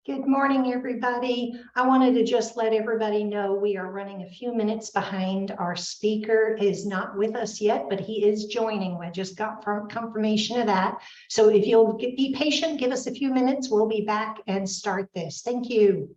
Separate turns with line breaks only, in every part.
Good morning, everybody. I wanted to just let everybody know we are running a few minutes behind. Our speaker is not with us yet, but he is joining. I just got confirmation of that. So if you'll be patient, give us a few minutes, we'll be back and start this. Thank you.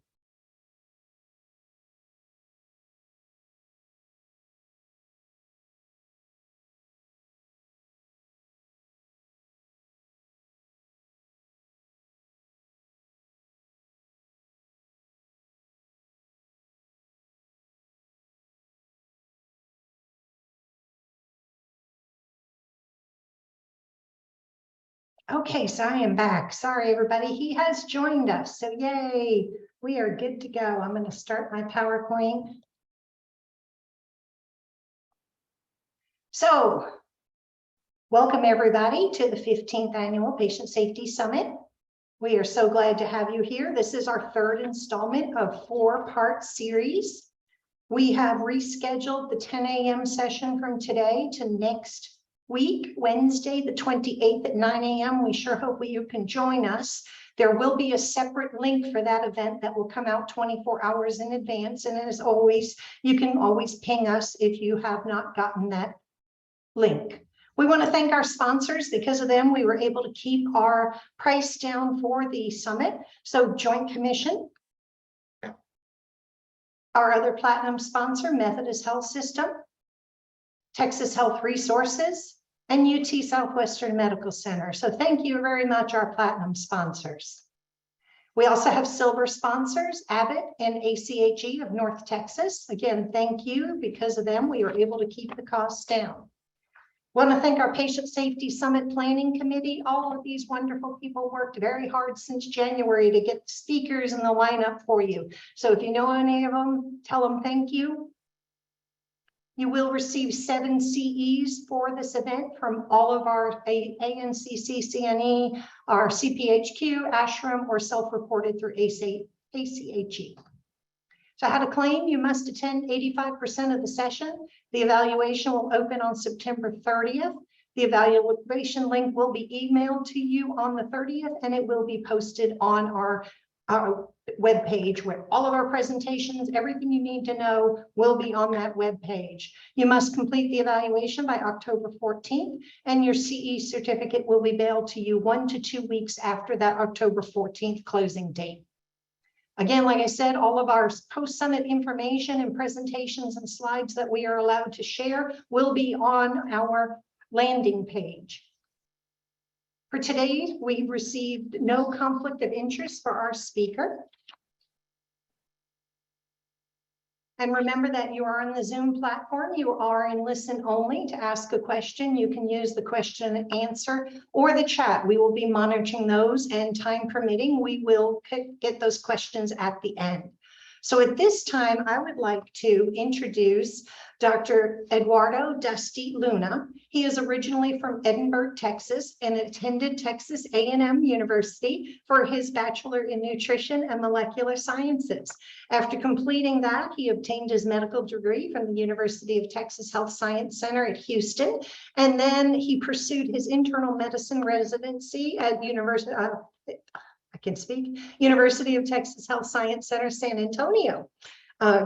Okay, so I am back. Sorry, everybody. He has joined us. So yay, we are good to go. I'm going to start my PowerPoint. So welcome, everybody, to the 15th Annual Patient Safety Summit. We are so glad to have you here. This is our third installment of four-part series. We have rescheduled the 10 a.m. session from today to next week, Wednesday, the 28th at 9 a.m. We sure hope you can join us. There will be a separate link for that event that will come out 24 hours in advance. And as always, you can always ping us if you have not gotten that link. We want to thank our sponsors. Because of them, we were able to keep our price down for the summit. So Joint Commission, our other platinum sponsor, Methodist Health System, Texas Health Resources, and UT Southwestern Medical Center. So thank you very much, our platinum sponsors. We also have silver sponsors, Abbott and ACHE of North Texas. Again, thank you. Because of them, we were able to keep the costs down. Want to thank our Patient Safety Summit Planning Committee. All of these wonderful people worked very hard since January to get the speakers in the lineup for you. So if you know any of them, tell them thank you. You will receive 7 CEs for this event from all of our ANCC, CNE, our CPHQ, ASHRM, or self-reported through ACHE. So how to claim: you must attend 85% of the session. The evaluation will open on September 30th. The evaluation link will be emailed to you on the 30th, and it will be posted on our webpage where all of our presentations, everything you need to know will be on that webpage. You must complete the evaluation by October 14th, and your CE certificate will be mailed to you 1 to 2 weeks after that October 14th closing date. Again, like I said, all of our post-summit information and presentations and slides that we are allowed to share will be on our landing page. For today, we received no conflict of interest for our speaker. And remember that you are on the Zoom platform. You are in listen only. To ask a question, you can use the question and answer or the chat. We will be monitoring those, and time permitting, we will get those questions at the end. So at this time, I would like to introduce Dr. Eduardo Dusty Luna. He is originally from Edinburgh, Texas, and attended Texas A&M University for his Bachelor in Nutrition and Molecular Sciences. After completing that, he obtained his medical degree from the University of Texas Health Science Center at Houston, and then he pursued his internal medicine residency at University of Texas Health Science Center, San Antonio.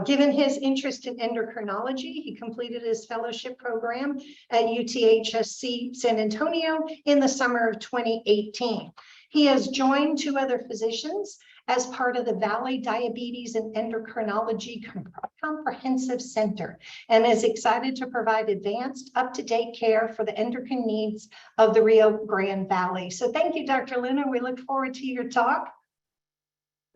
Given his interest in endocrinology, he completed his fellowship program at UTHSC San Antonio in the summer of 2018. He has joined 2 other physicians as part of the Valley Diabetes and Endocrinology Comprehensive Center, and is excited to provide advanced, up-to-date care for the endocrine needs of the Rio Grande Valley. So thank you, Dr. Luna. We look forward to your talk.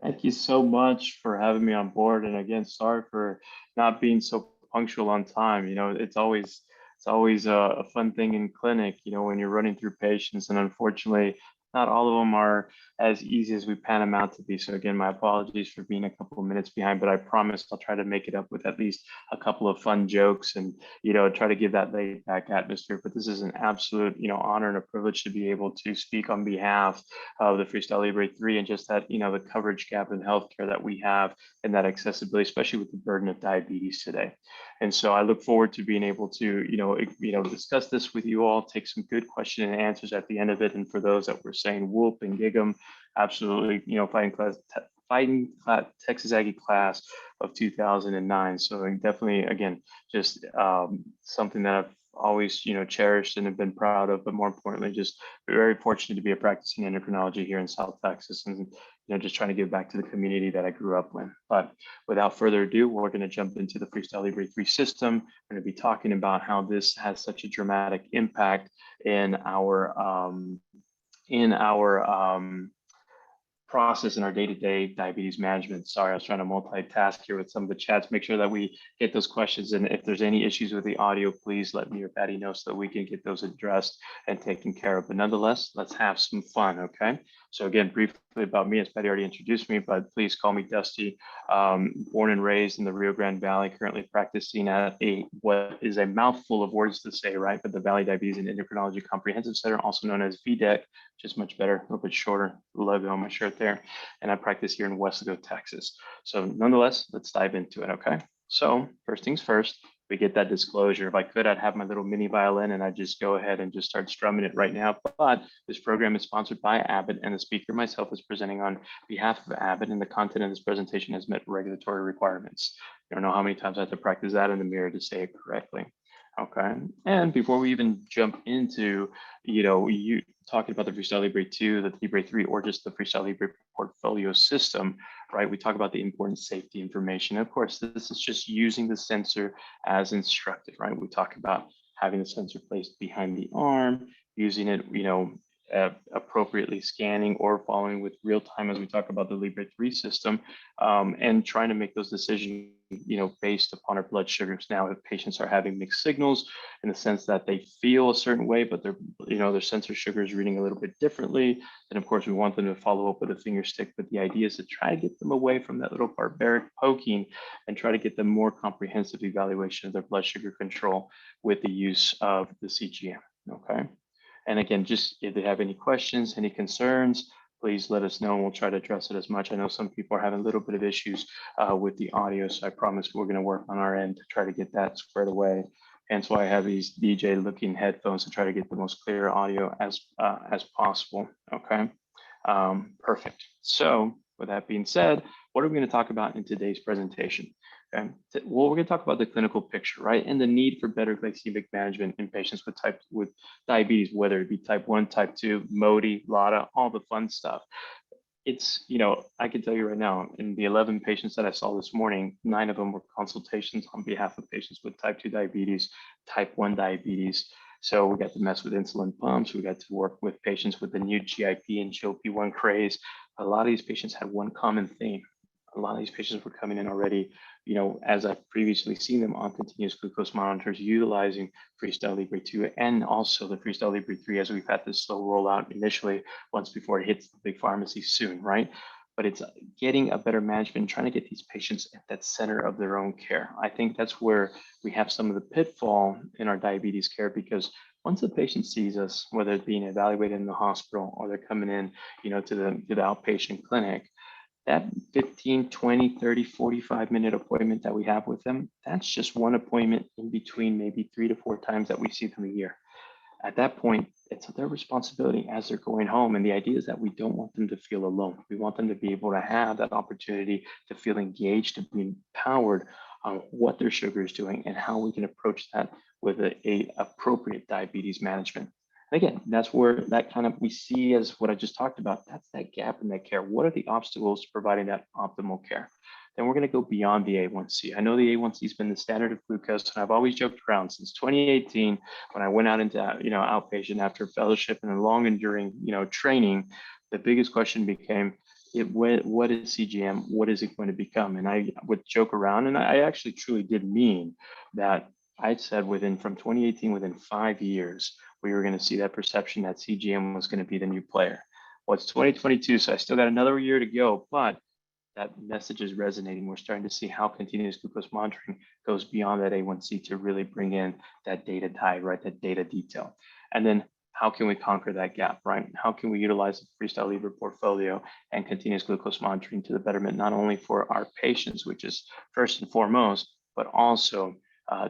Thank you so much for having me on board. And again, sorry for not being so punctual on time. You know, it's always a fun thing in clinic, you know, when you're running through patients, and unfortunately, not all of them are as easy as we pan them out to be. So again, my apologies for being a couple of minutes behind, but I promise I'll try to make it up with at least a couple of fun jokes and, you know, try to give that laid back atmosphere. But this is an absolute, you know, honor and a privilege to be able to speak on behalf of the Freestyle Libre 3 and just that, you know, the coverage gap in healthcare that we have and that accessibility, especially with the burden of diabetes today. And so I look forward to being able to, discuss this with you all, take some good question and answers at the end of it. And for those that were saying whoop and gig 'em, absolutely, fighting Texas Aggie class of 2009. So definitely, again, just something that I've always, cherished and have been proud of, but more importantly, just very fortunate to be a practicing endocrinology here in South Texas, and just trying to give back to the community that I grew up in. But without further ado, we're going to jump into the Freestyle Libre 3 system. We're going to be talking about how this has such a dramatic impact in our process in our day-to-day diabetes management. Sorry, I was trying to multitask here with some of the chats, make sure that we get those questions. And if there's any issues with the audio, please let me or Patty know so that we can get those addressed and taken care of. But nonetheless, let's have some fun, okay? So again, briefly about me, as Patty already introduced me, but please call me Dusty. Born and raised in the Rio Grande Valley, currently practicing at what is a mouthful of words to say, right? But the Valley Diabetes and Endocrinology Comprehensive Center, also known as VDEC, just much better, a little bit shorter logo on my shirt there. And I practice here in Weslaco, Texas. So nonetheless, let's dive into it, okay? So first things first, we get that disclosure. If I could, I'd have my little mini violin and I'd just go ahead and just start strumming it right now. But this program is sponsored by Abbott, and the speaker myself is presenting on behalf of Abbott, and the content of this presentation has met regulatory requirements. I don't know how many times I have to practice that in the mirror to say it correctly. Okay, and before we even jump into, you talking about the Freestyle Libre 2, the Libre 3, or just the Freestyle Libre portfolio system, right? We talk about the important safety information. Of course, this is just using the sensor as instructed, right? We talk about having the sensor placed behind the arm, using it, appropriately scanning or following with real time as we talk about the Libre 3 system, and trying to make those decisions, based upon our blood sugars. Now, if patients are having mixed signals in the sense that they feel a certain way, but their sensor sugar is reading a little bit differently, then of course we want them to follow up with a finger stick. But the idea is to try to get them away from that little barbaric poking and try to get them more comprehensive evaluation of their blood sugar control with the use of the CGM, okay? And again, just if they have any questions, any concerns, please let us know and we'll try to address it as much. I know some people are having a little bit of issues with the audio, so I promise we're going to work on our end to try to get that squared away. Hence why I have these DJ looking headphones to try to get the most clear audio as possible, okay? Perfect. So with that being said, what are we going to talk about in today's presentation? Okay. Well, we're going to talk about the clinical picture, right? And the need for better glycemic management in patients with diabetes, whether it be type 1, type 2, MODY, LADA, all the fun stuff. It's, I can tell you right now, in the 11 patients that I saw this morning, 9 of them were consultations on behalf of patients with type 2 diabetes, type 1 diabetes. So we got to mess with insulin pumps. We got to work with patients with the new GIP and GLP-1 craze. A lot of these patients had one common theme. A lot of these patients were coming in already, as I've previously seen them on continuous glucose monitors, utilizing Freestyle Libre 2 and also the Freestyle Libre 3, as we've had this slow rollout initially once before it hits the big pharmacy soon, right? But it's getting a better management, trying to get these patients at that center of their own care. I think that's where we have some of the pitfall in our diabetes care, because once the patient sees us, whether it's being evaluated in the hospital or they're coming in, to the outpatient clinic, that 15, 20, 30, 45-minute appointment that we have with them, that's just one appointment in between maybe 3 to 4 times that we see them a year. At that point, it's their responsibility as they're going home. And the idea is that we don't want them to feel alone. We want them to be able to have that opportunity to feel engaged, to be empowered on what their sugar is doing and how we can approach that with a appropriate diabetes management. And again, that's where that kind of we see as what I just talked about. That's that gap in that care. What are the obstacles to providing that optimal care? Then we're going to go beyond the A1C. I know the A1C has been the standard of glucose, and I've always joked around since 2018 when I went out into outpatient after fellowship and a long enduring training. The biggest question became, what is CGM? What is it going to become? And I would joke around, and I actually truly did mean that. I said from 2018, within 5 years, we were going to see that perception that CGM was going to be the new player. Well, it's 2022, so I still got another year to go, but that message is resonating. We're starting to see how continuous glucose monitoring goes beyond that A1C to really bring in that data dive, right? That data detail. And then how can we conquer that gap, right? How can we utilize the Freestyle Libre portfolio and continuous glucose monitoring to the betterment, not only for our patients, which is first and foremost, but also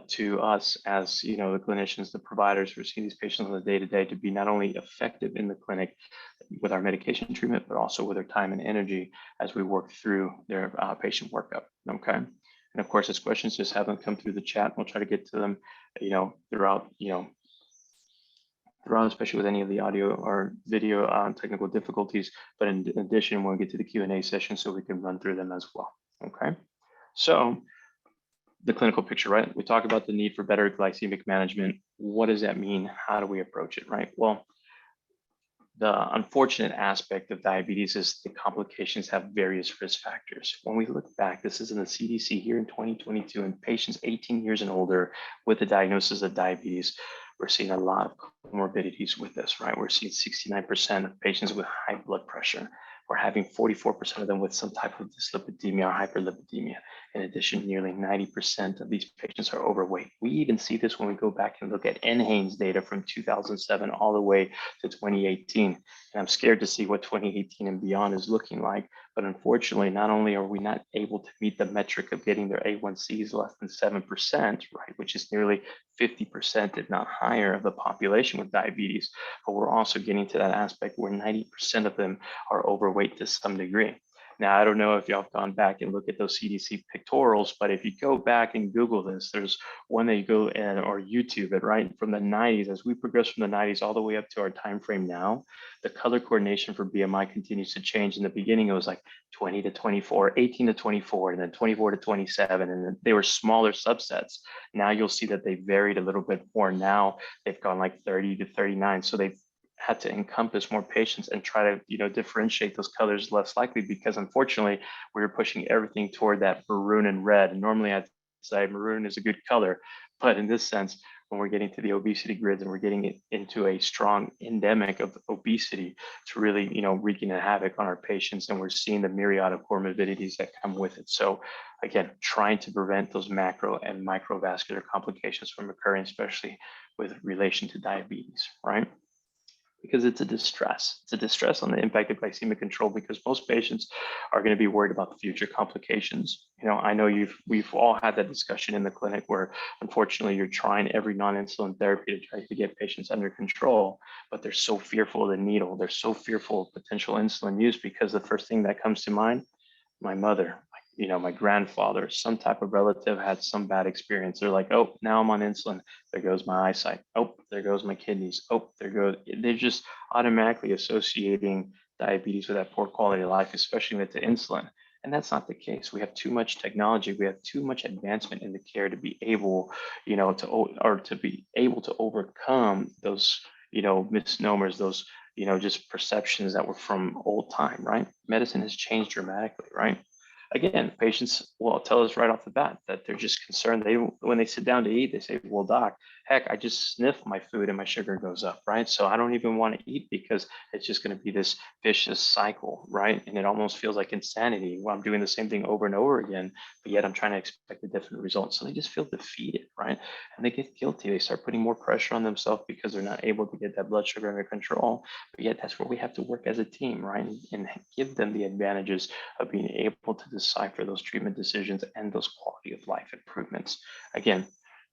to us as the clinicians, the providers who are seeing these patients on the day-to-day, to be not only effective in the clinic, with our medication treatment, but also with their time and energy as we work through their patient workup. Okay. And of course, as questions, just have them come through the chat. We'll try to get to them, throughout, especially with any of the audio or video technical difficulties. But in addition, we'll get to the Q&A session so we can run through them as well. Okay. So the clinical picture, right? We talk about the need for better glycemic management. What does that mean? How do we approach it, right? Well, the unfortunate aspect of diabetes is the complications have various risk factors. When we look back, this is in the CDC here in 2022, in patients 18 years and older with the diagnosis of diabetes, we're seeing a lot of comorbidities with this, right? We're seeing 69% of patients with high blood pressure. We're having 44% of them with some type of dyslipidemia or hyperlipidemia. In addition, nearly 90% of these patients are overweight. We even see this when we go back and look at NHANES data from 2007 all the way to 2018. And I'm scared to see what 2018 and beyond is looking like. But unfortunately, not only are we not able to meet the metric of getting their A1Cs less than 7%, right, which is nearly 50%, if not higher, of the population with diabetes, but we're also getting to that aspect where 90% of them are overweight to some degree. Now, I don't know if y'all have gone back and look at those CDC pictorials, but if you go back and Google this, there's one that you go in or YouTube it, right? From the 90s, as we progress from the 90s all the way up to our time frame now, the color coordination for BMI continues to change. In the beginning, it was like 20 to 24, 18 to 24, and then 24 to 27, and then they were smaller subsets. Now you'll see that they varied a little bit more. Now they've gone like 30 to 39. So they've had to encompass more patients and try to differentiate those colors less likely, because unfortunately we were pushing everything toward that maroon and red. And normally I'd say maroon is a good color, but in this sense, when we're getting to the obesity grids and we're getting it into a strong endemic of obesity, it's really wreaking a havoc on our patients, and we're seeing the myriad of comorbidities that come with it. So again, trying to prevent those macro and microvascular complications from occurring, especially with relation to diabetes, right? Because it's a distress. It's a distress on the impact of glycemic control, because most patients are going to be worried about the future complications. I know we've all had that discussion in the clinic where unfortunately you're trying every non-insulin therapy to try to get patients under control, but they're so fearful of the needle. They're so fearful of potential insulin use because the first thing that comes to mind, my mother, my grandfather, some type of relative had some bad experience. They're like, oh, now I'm on insulin. There goes my eyesight. Oh, there goes my kidneys. Oh, they're just automatically associating diabetes with that poor quality of life, especially with the insulin. And that's not the case. We have too much technology. We have too much advancement in the care to be able, to be able to overcome those, misnomers, those, just perceptions that were from old time, right? Medicine has changed dramatically, right? Again, patients will tell us right off the bat that they're just concerned. When they sit down to eat, they say, well, doc, heck, I just sniff my food and my sugar goes up, right? So I don't even want to eat because it's just going to be this vicious cycle, right? And it almost feels like insanity while I'm doing the same thing over and over again, but yet I'm trying to expect a different result. So they just feel defeated, right? And they get guilty. They start putting more pressure on themselves because they're not able to get that blood sugar under control. But yet that's where we have to work as a team, right? And give them the advantages of being able to decipher those treatment decisions and those quality of life improvements. Again,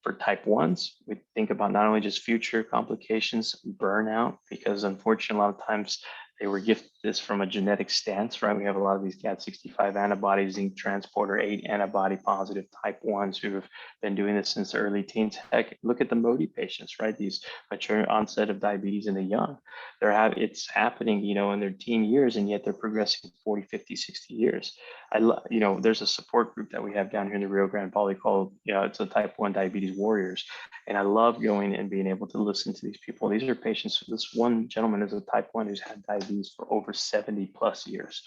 for type 1s, we think about not only just future complications, burnout, because unfortunately, a lot of times they were gifted this from a genetic stance, right? We have a lot of these GAD65 antibodies, zinc transporter 8 antibody positive type 1s who have been doing this since the early teens. Heck, look at the Modi patients, right? These mature onset of diabetes in the young. It's happening, in their teen years, and yet they're progressing 40, 50, 60 years. There's a support group that we have down here in the Rio Grande Valley called, it's a type 1 diabetes warriors. And I love going and being able to listen to these people. These are patients. This one gentleman is a type 1 who's had diabetes for over 70 plus years.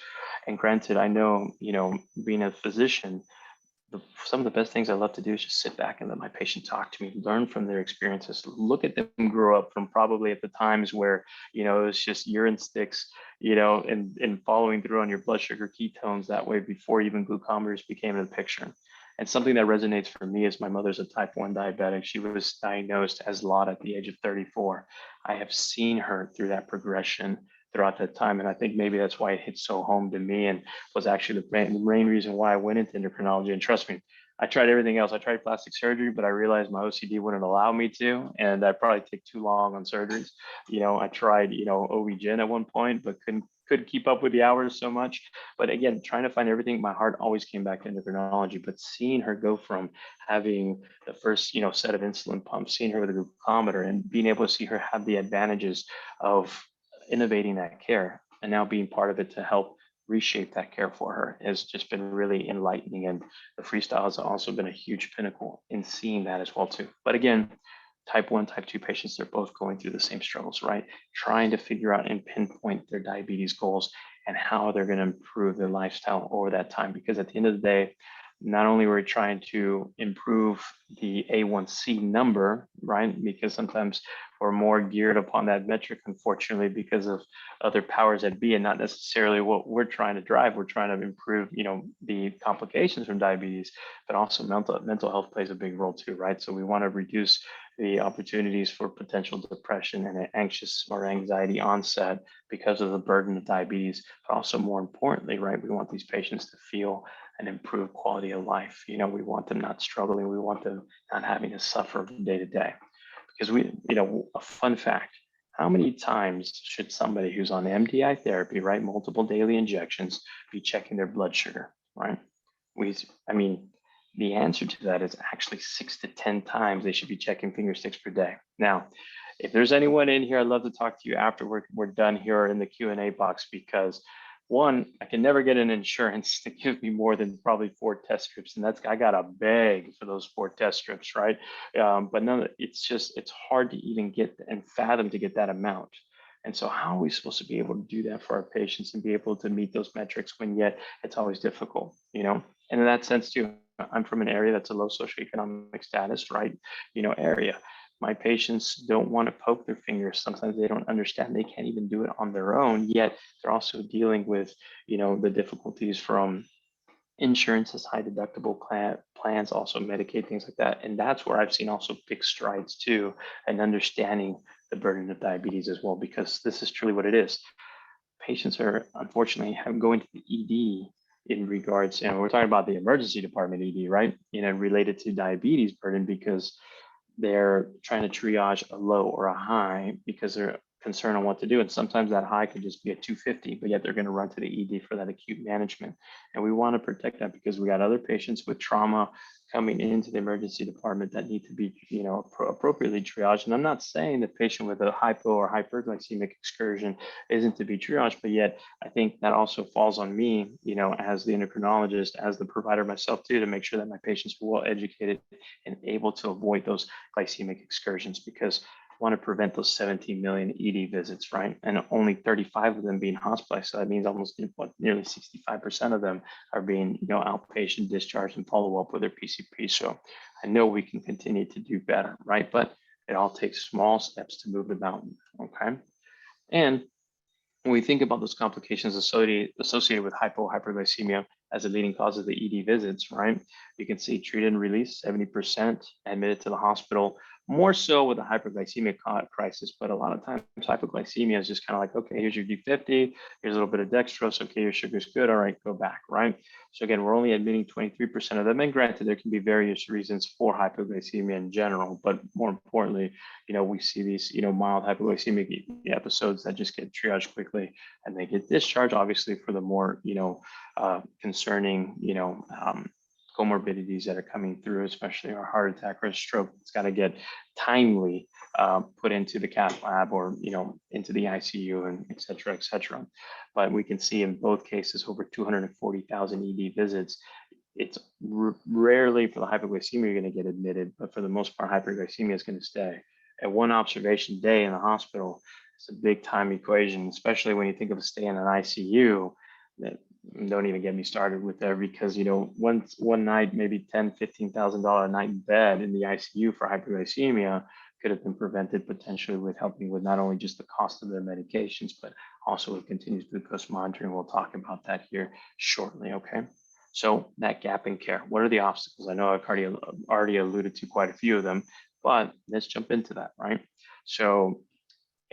And granted, I know, being a physician, some of the best things I love to do is just sit back and let my patient talk to me, learn from their experiences, look at them grow up from probably at the times where, it was just urine sticks, and following through on your blood sugar ketones that way before even glucometers became in the picture. And something that resonates for me is my mother's a type 1 diabetic. She was diagnosed as LOT at the age of 34. I have seen her through that progression throughout that time. And I think maybe that's why it hit so home to me and was actually the main reason why I went into endocrinology. And trust me, I tried everything else. I tried plastic surgery, but I realized my OCD wouldn't allow me to, and I'd probably take too long on surgeries. I tried, OB-GYN at one point, but couldn't keep up with the hours so much. But again, trying to find everything, my heart always came back to endocrinology. But seeing her go from having the first, set of insulin pumps, seeing her with a glucometer, and being able to see her have the advantages of innovating that care, and now being part of it to help reshape that care for her has just been really enlightening. And the freestyle has also been a huge pinnacle in seeing that as well too. But again, type 1, type 2 patients, they're both going through the same struggles, right? Trying to figure out and pinpoint their diabetes goals and how they're going to improve their lifestyle over that time. Because at the end of the day, not only we're trying to improve the A1C number, right? Because sometimes we're more geared upon that metric, unfortunately, because of other powers that be, and not necessarily what we're trying to drive. We're trying to improve, the complications from diabetes, but also mental health plays a big role too, right? So we want to reduce the opportunities for potential depression and anxious or anxiety onset because of the burden of diabetes, but also more importantly, right? We want these patients to feel an improved quality of life. We want them not struggling. We want them not having to suffer from day to day. Because a fun fact, how many times should somebody who's on MDI therapy, right, multiple daily injections, be checking their blood sugar, right? The answer to that is actually 6 to 10 times they should be checking finger sticks per day. Now, if there's anyone in here, I'd love to talk to you after we're done here in the Q&A box, because one, I can never get an insurance to give me more than probably 4 test strips, and I gotta beg for those 4 test strips, right? But it's hard to even get and fathom to get that amount. And so how are we supposed to be able to do that for our patients and be able to meet those metrics when yet it's always difficult, And in that sense too, I'm from an area that's a low socioeconomic status, right? Area. My patients don't want to poke their fingers. Sometimes they don't understand they can't even do it on their own, yet they're also dealing with, the difficulties from insurances, high deductible plans, also Medicaid, things like that. And that's where I've seen also big strides too, and understanding the burden of diabetes as well, because this is truly what it is. Patients are unfortunately going to the ED in regards, we're talking about the emergency department ED, right? Related to diabetes burden, because they're trying to triage a low or a high because they're concerned on what to do. And sometimes that high could just be a 250, but yet they're going to run to the ED for that acute management. And we want to protect that because we got other patients with trauma coming into the emergency department that need to be, appropriately triaged. And I'm not saying the patient with a hypo or hyperglycemic excursion isn't to be triaged, but yet I think that also falls on me, as the endocrinologist, as the provider myself too, to make sure that my patients are well educated and able to avoid those glycemic excursions, because I want to prevent those 17 million ED visits, right? And only 35 of them being hospitalized. So that means almost nearly 65% of them are being, outpatient discharged and follow up with their PCP. So I know we can continue to do better, right? But it all takes small steps to move the mountain, okay? And when we think about those complications associated with hyperglycemia as a leading cause of the ED visits, right? You can see treated and released, 70% admitted to the hospital, more so with a hyperglycemic crisis, but a lot of times hypoglycemia is just kind of like, okay, here's your D50, here's a little bit of dextrose, okay, your sugar's good, all right, go back, right? So again, we're only admitting 23% of them, and granted, there can be various reasons for hypoglycemia in general, but more importantly, we see these, mild hypoglycemic episodes that just get triaged quickly and they get discharged, obviously, for the more, concerning, comorbidities that are coming through, especially our heart attack or a stroke. It's got to get timely put into the cath lab or, into the ICU and et cetera, et cetera. But we can see in both cases over 240,000 ED visits. It's rarely for the hypoglycemia you're going to get admitted, but for the most part, hyperglycemia is going to stay. At one observation day in the hospital, it's a big time equation, especially when you think of a stay in an ICU. That don't even get me started with there, because one night, maybe $10,000-$15,000 a night in bed in the ICU for hyperglycemia could have been prevented potentially with helping with not only just the cost of their medications, but also with continuous glucose monitoring. We'll talk about that here shortly. Okay. So that gap in care, what are the obstacles? I know I've already alluded to quite a few of them, but let's jump into that, right? So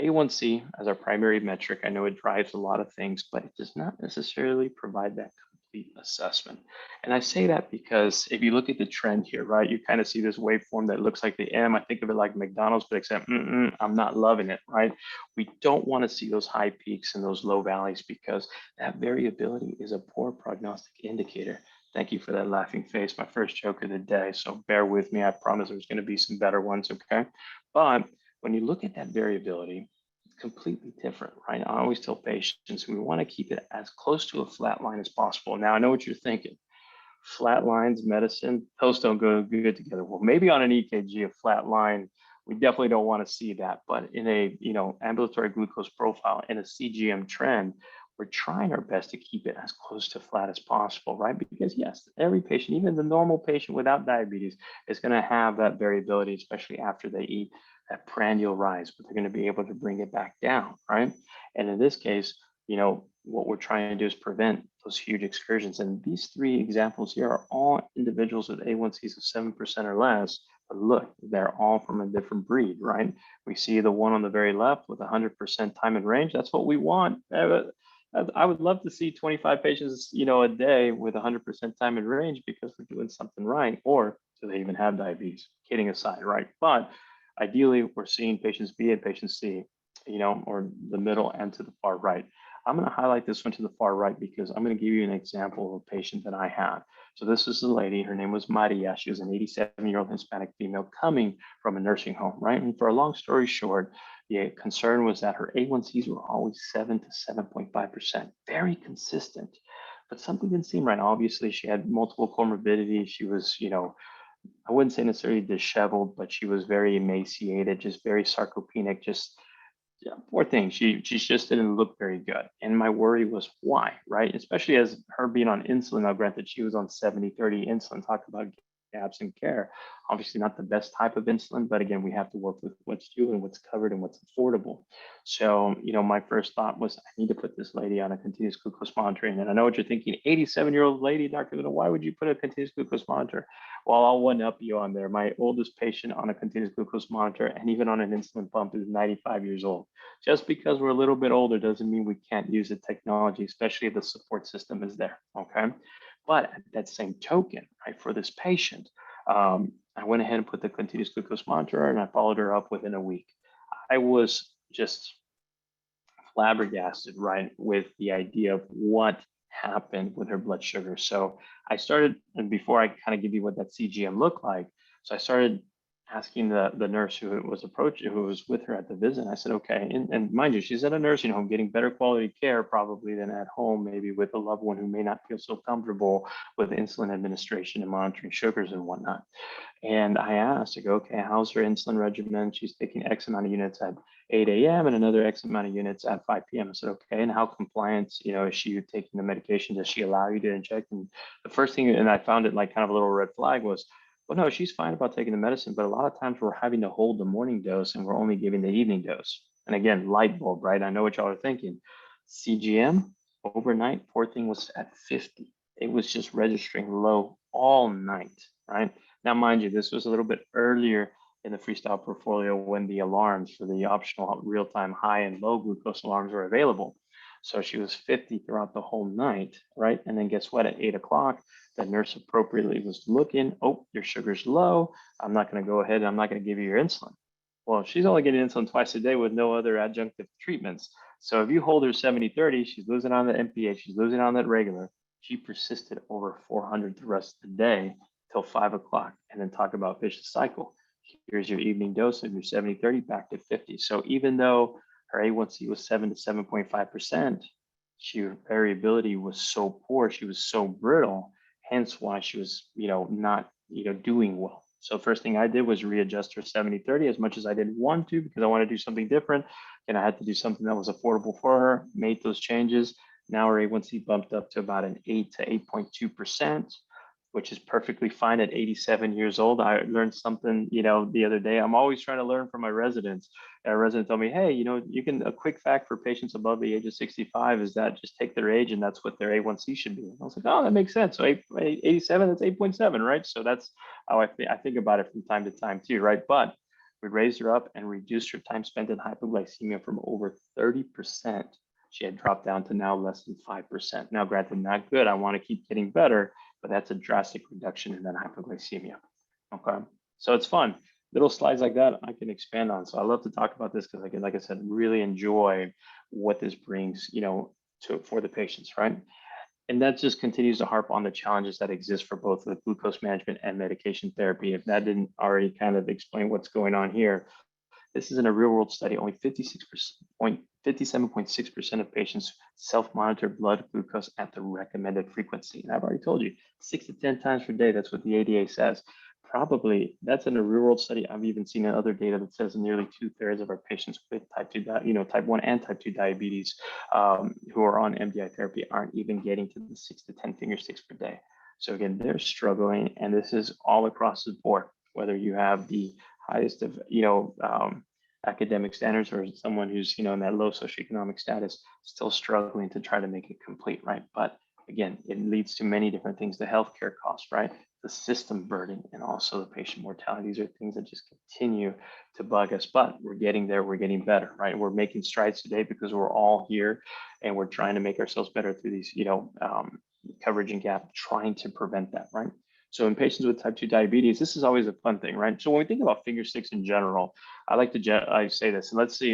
A1C as our primary metric, I know it drives a lot of things, but it does not necessarily provide that complete assessment. And I say that because if you look at the trend here, right, you kind of see this waveform that looks like the M. I think of it like McDonald's, but except I'm not loving it, right? We don't want to see those high peaks and those low valleys because that variability is a poor prognostic indicator. Thank you for that laughing face, my first joke of the day. So bear with me. I promise there's going to be some better ones, okay? But when you look at that variability, it's completely different, right? I always tell patients we want to keep it as close to a flat line as possible. Now, I know what you're thinking. Flat lines, medicine, those don't go good together. Well, maybe on an EKG, a flat line, we definitely don't want to see that. But in a ambulatory glucose profile and a CGM trend, we're trying our best to keep it as close to flat as possible, right? Because yes, every patient, even the normal patient without diabetes, is going to have that variability, especially after they eat that prandial rise, but they're going to be able to bring it back down, right? And in this case, what we're trying to do is prevent those huge excursions. And these three examples here are all individuals with A1Cs of 7% or less. But look, they're all from a different breed, right? We see the one on the very left with 100% time in range. That's what we want. I would love to see 25 patients, a day with 100% time in range because we're doing something right. Or do they even have diabetes? Kidding aside, right? But ideally, we're seeing patients B and patients C, or the middle and to the far right. I'm going to highlight this one to the far right because I'm going to give you an example of a patient that I had. So this is a lady, her name was Maria. She was an 87-year-old Hispanic female coming from a nursing home, right? And for a long story short, the concern was that her A1Cs were always 7 to 7.5%, very consistent. But something didn't seem right. Obviously, she had multiple comorbidities. She was, I wouldn't say necessarily disheveled, but she was very emaciated, just very sarcopenic, just poor thing. She just didn't look very good. And my worry was why, right? Especially as her being on insulin. Now, granted, she was on 70/30 insulin. Talk about gaps in care. Obviously not the best type of insulin, but again, we have to work with what's due and what's covered and what's affordable. So, my first thought was I need to put this lady on a continuous glucose monitoring. And I know what you're thinking, 87-year-old lady, Dr. Little, why would you put a continuous glucose monitor? Well, I'll one up you on there. My oldest patient on a continuous glucose monitor and even on an insulin pump is 95 years old. Just because we're a little bit older doesn't mean we can't use the technology, especially if the support system is there, okay? But at that same token, right, for this patient, I went ahead and put the continuous glucose monitor and I followed her up within a week. I was just flabbergasted, right, with the idea of what happened with her blood sugar. So I started, and before I kind of give you what that CGM looked like, so I started asking the nurse who was with her at the visit. I said, okay, and mind you, she's at a nursing home getting better quality care probably than at home, maybe with a loved one who may not feel so comfortable with insulin administration and monitoring sugars and whatnot. And I asked, I go, okay, how's her insulin regimen? She's taking X amount of units at 8 a.m. and another X amount of units at 5 p.m. I said, okay, and how compliant, is she taking the medication? Does she allow you to inject? And the first thing, and I found it like kind of a little red flag was, well, no, she's fine about taking the medicine, but a lot of times we're having to hold the morning dose and we're only giving the evening dose. And again, light bulb, right? I know what y'all are thinking. CGM overnight, poor thing was at 50. It was just registering low all night, right? Now, mind you, this was a little bit earlier in the Freestyle portfolio when the alarms for the optional real-time high and low glucose alarms were available. So she was 50 throughout the whole night, right? And then guess what? At 8 o'clock, the nurse appropriately was looking, oh, your sugar's low. I'm not going to go ahead and I'm not going to give you your insulin. Well, she's only getting insulin twice a day with no other adjunctive treatments. So if you hold her 70/30, she's losing on the MPH, she's losing on that regular. She persisted over 400 the rest of the day till 5 o'clock, and then talk about vicious cycle. Here's your evening dose of your 70/30 back to 50. So even though her A1C was 7 to 7.5%, her variability was so poor, she was so brittle, hence why she was, not, doing well. So first thing I did was readjust her 70/30 as much as I didn't want to because I want to do something different. And I had to do something that was affordable for her, made those changes. Now her A1C bumped up to about an 8 to 8.2%, which is perfectly fine at 87 years old. I learned something, the other day. I'm always trying to learn from my residents. And a resident told me, hey, a quick fact for patients above the age of 65 is that just take their age and that's what their A1C should be. And I was like, oh, that makes sense. So 87, that's 8.7, right? So that's how I think about it from time to time too, right? But we raised her up and reduced her time spent in hypoglycemia from over 30%. She had dropped down to now less than 5%. Now, granted, not good. I want to keep getting better, but that's a drastic reduction in that hypoglycemia. Okay, so it's fun. Little slides like that I can expand on. So I love to talk about this because, like I said, really enjoy what this brings, for the patients, right? And that just continues to harp on the challenges that exist for both the glucose management and medication therapy. If that didn't already kind of explain what's going on here, this is in a real world study. Only 57.6% of patients self-monitor blood glucose at the recommended frequency. And I've already told you, 6 to 10 times per day. That's what the ADA says. Probably that's in a real world study. I've even seen other data that says nearly 2/3 of our patients with type 1 and type 2 diabetes who are on MDI therapy aren't even getting to the 6 to 10 finger sticks per day. So again, they're struggling, and this is all across the board, whether you have the highest of academic standards or someone who's in that low socioeconomic status, still struggling to try to make it complete, right? But again, it leads to many different things: the healthcare costs, right? The system burden, and also the patient mortality. These are things that just continue to bug us, but we're getting there. We're getting better, right? We're making strides today because we're all here and we're trying to make ourselves better through these, coverage and gap, trying to prevent that, right? So in patients with type 2 diabetes, this is always a fun thing, right? So when we think about finger sticks in general, I like to I say this, and let's see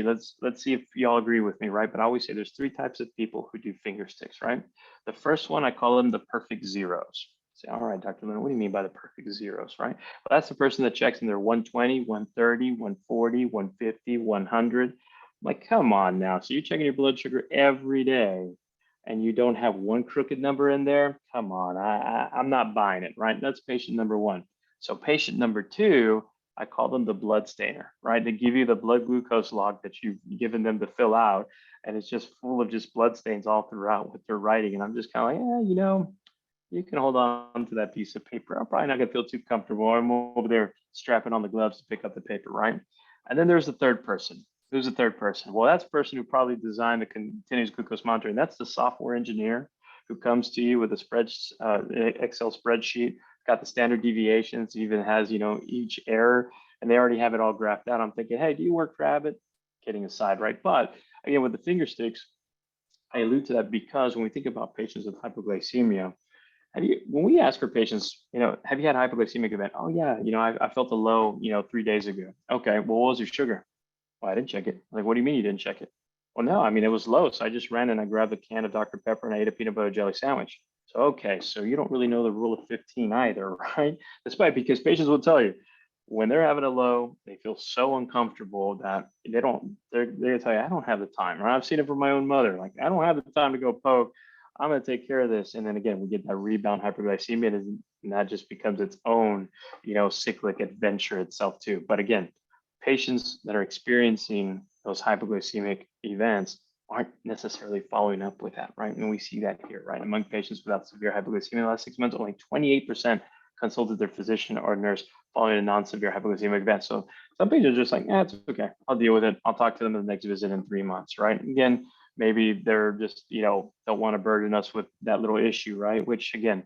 if y'all agree with me, right? But I always say there's 3 types of people who do finger sticks, right? The first one, I call them the perfect zeros. Say, all right, Dr. Lynn, what do you mean by the perfect zeros, right? Well, that's the person that checks in their 120, 130, 140, 150, 100. Like, come on now. So you're checking your blood sugar every day and you don't have one crooked number in there? Come on, I'm not buying it, right? That's patient number 1. So patient number 2, I call them the blood stainer, right? They give you the blood glucose log that you've given them to fill out, and it's just full of just blood stains all throughout what they're writing. And I'm just kind of like, you can hold on to that piece of paper. I'm probably not gonna feel too comfortable. I'm over there strapping on the gloves to pick up the paper, right? And then there's the third person. Who's the third person? Well, that's the person who probably designed the continuous glucose monitoring. That's the software engineer who comes to you with a Excel spreadsheet, got the standard deviations, even has each error, and they already have it all graphed out. I'm thinking, hey, do you work for Abbott? Kidding aside, right? But again, with the finger sticks, I allude to that because when we think about patients with hypoglycemia, when we ask our patients, have you had a hypoglycemic event? Oh yeah, I felt a low, 3 days ago. Okay, well, what was your sugar? Well, I didn't check it. Like, what do you mean you didn't check it? Well, no, it was low. So I just ran and I grabbed a can of Dr. Pepper and I ate a peanut butter jelly sandwich. So, okay, so you don't really know the rule of 15 either, right? Despite, because patients will tell you when they're having a low, they feel so uncomfortable that they're gonna tell you, I don't have the time, right? I've seen it from my own mother. Like, I don't have the time to go poke. I'm going to take care of this. And then again, we get that rebound hyperglycemia, and that just becomes its own, cyclic adventure itself too. But again, patients that are experiencing those hypoglycemic events aren't necessarily following up with that, right? And we see that here, right? Among patients without severe hypoglycemia in the last 6 months, only 28% consulted their physician or nurse following a non-severe hypoglycemic event. So some patients are just like, it's okay. I'll deal with it. I'll talk to them in the next visit in 3 months, right? Again, maybe they're just, don't want to burden us with that little issue, right? Which again,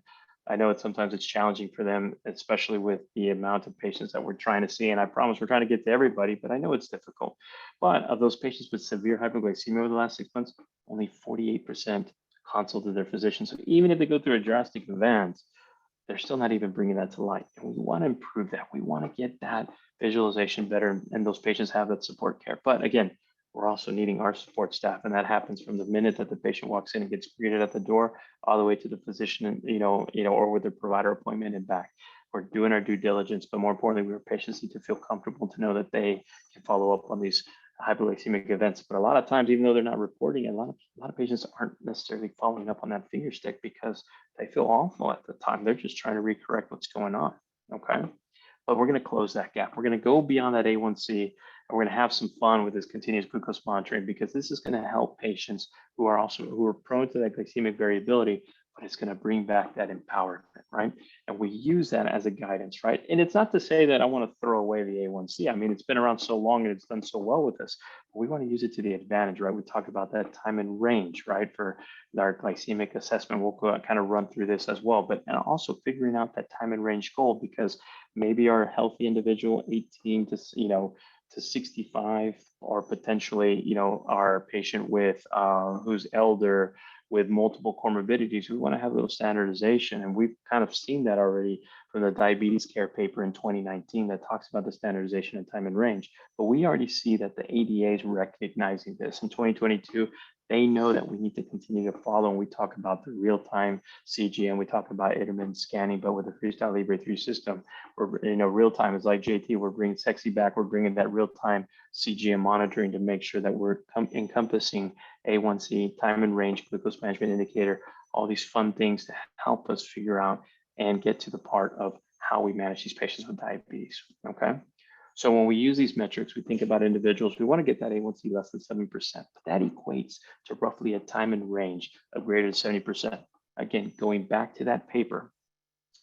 I know sometimes it's challenging for them, especially with the amount of patients that we're trying to see. And I promise we're trying to get to everybody, but I know it's difficult. But of those patients with severe hypoglycemia over the last 6 months, only 48% consulted their physician. So even if they go through a drastic event, they're still not even bringing that to light. And we want to improve that. We want to get that visualization better, and those patients have that support care. But again, we're also needing our support staff, and that happens from the minute that the patient walks in and gets greeted at the door, all the way to the physician, or with their provider appointment and back. We're doing our due diligence, but more importantly, our patients need to feel comfortable to know that they can follow up on these hypoglycemic events. But a lot of times, even though they're not reporting, a lot of patients aren't necessarily following up on that finger stick because they feel awful at the time. They're just trying to recorrect what's going on. Okay. But we're going to close that gap. We're going to go beyond that A1C, and we're going to have some fun with this continuous glucose monitoring, because this is going to help patients who are prone to that glycemic variability, but it's going to bring back that empowerment, right? And we use that as a guidance, right? And it's not to say that I want to throw away the A1C. It's been around so long and it's done so well with us, but we want to use it to the advantage, right? We talk about that time and range, right? For our glycemic assessment, we'll kind of run through this as well, but and also figuring out that time and range goal, because maybe our healthy individual 18 to to 65, or potentially, our patient with who's elder with multiple comorbidities, we want to have a little standardization. And we've kind of seen that already from the diabetes care paper in 2019 that talks about the standardization and time and range. But we already see that the ADA is recognizing this. In 2022, they know that we need to continue to follow. And we talk about the real-time CGM, we talk about intermittent scanning, but with the Freestyle Libre 3 system, we're, real-time is like JT, we're bringing sexy back, we're bringing that real-time CGM monitoring to make sure that we're encompassing A1C, time and range, glucose management indicator, all these fun things to help us figure out and get to the part of how we manage these patients with diabetes, okay? So when we use these metrics, we think about individuals, we want to get that A1C less than 70%, but that equates to roughly a time and range of greater than 70%. Again, going back to that paper,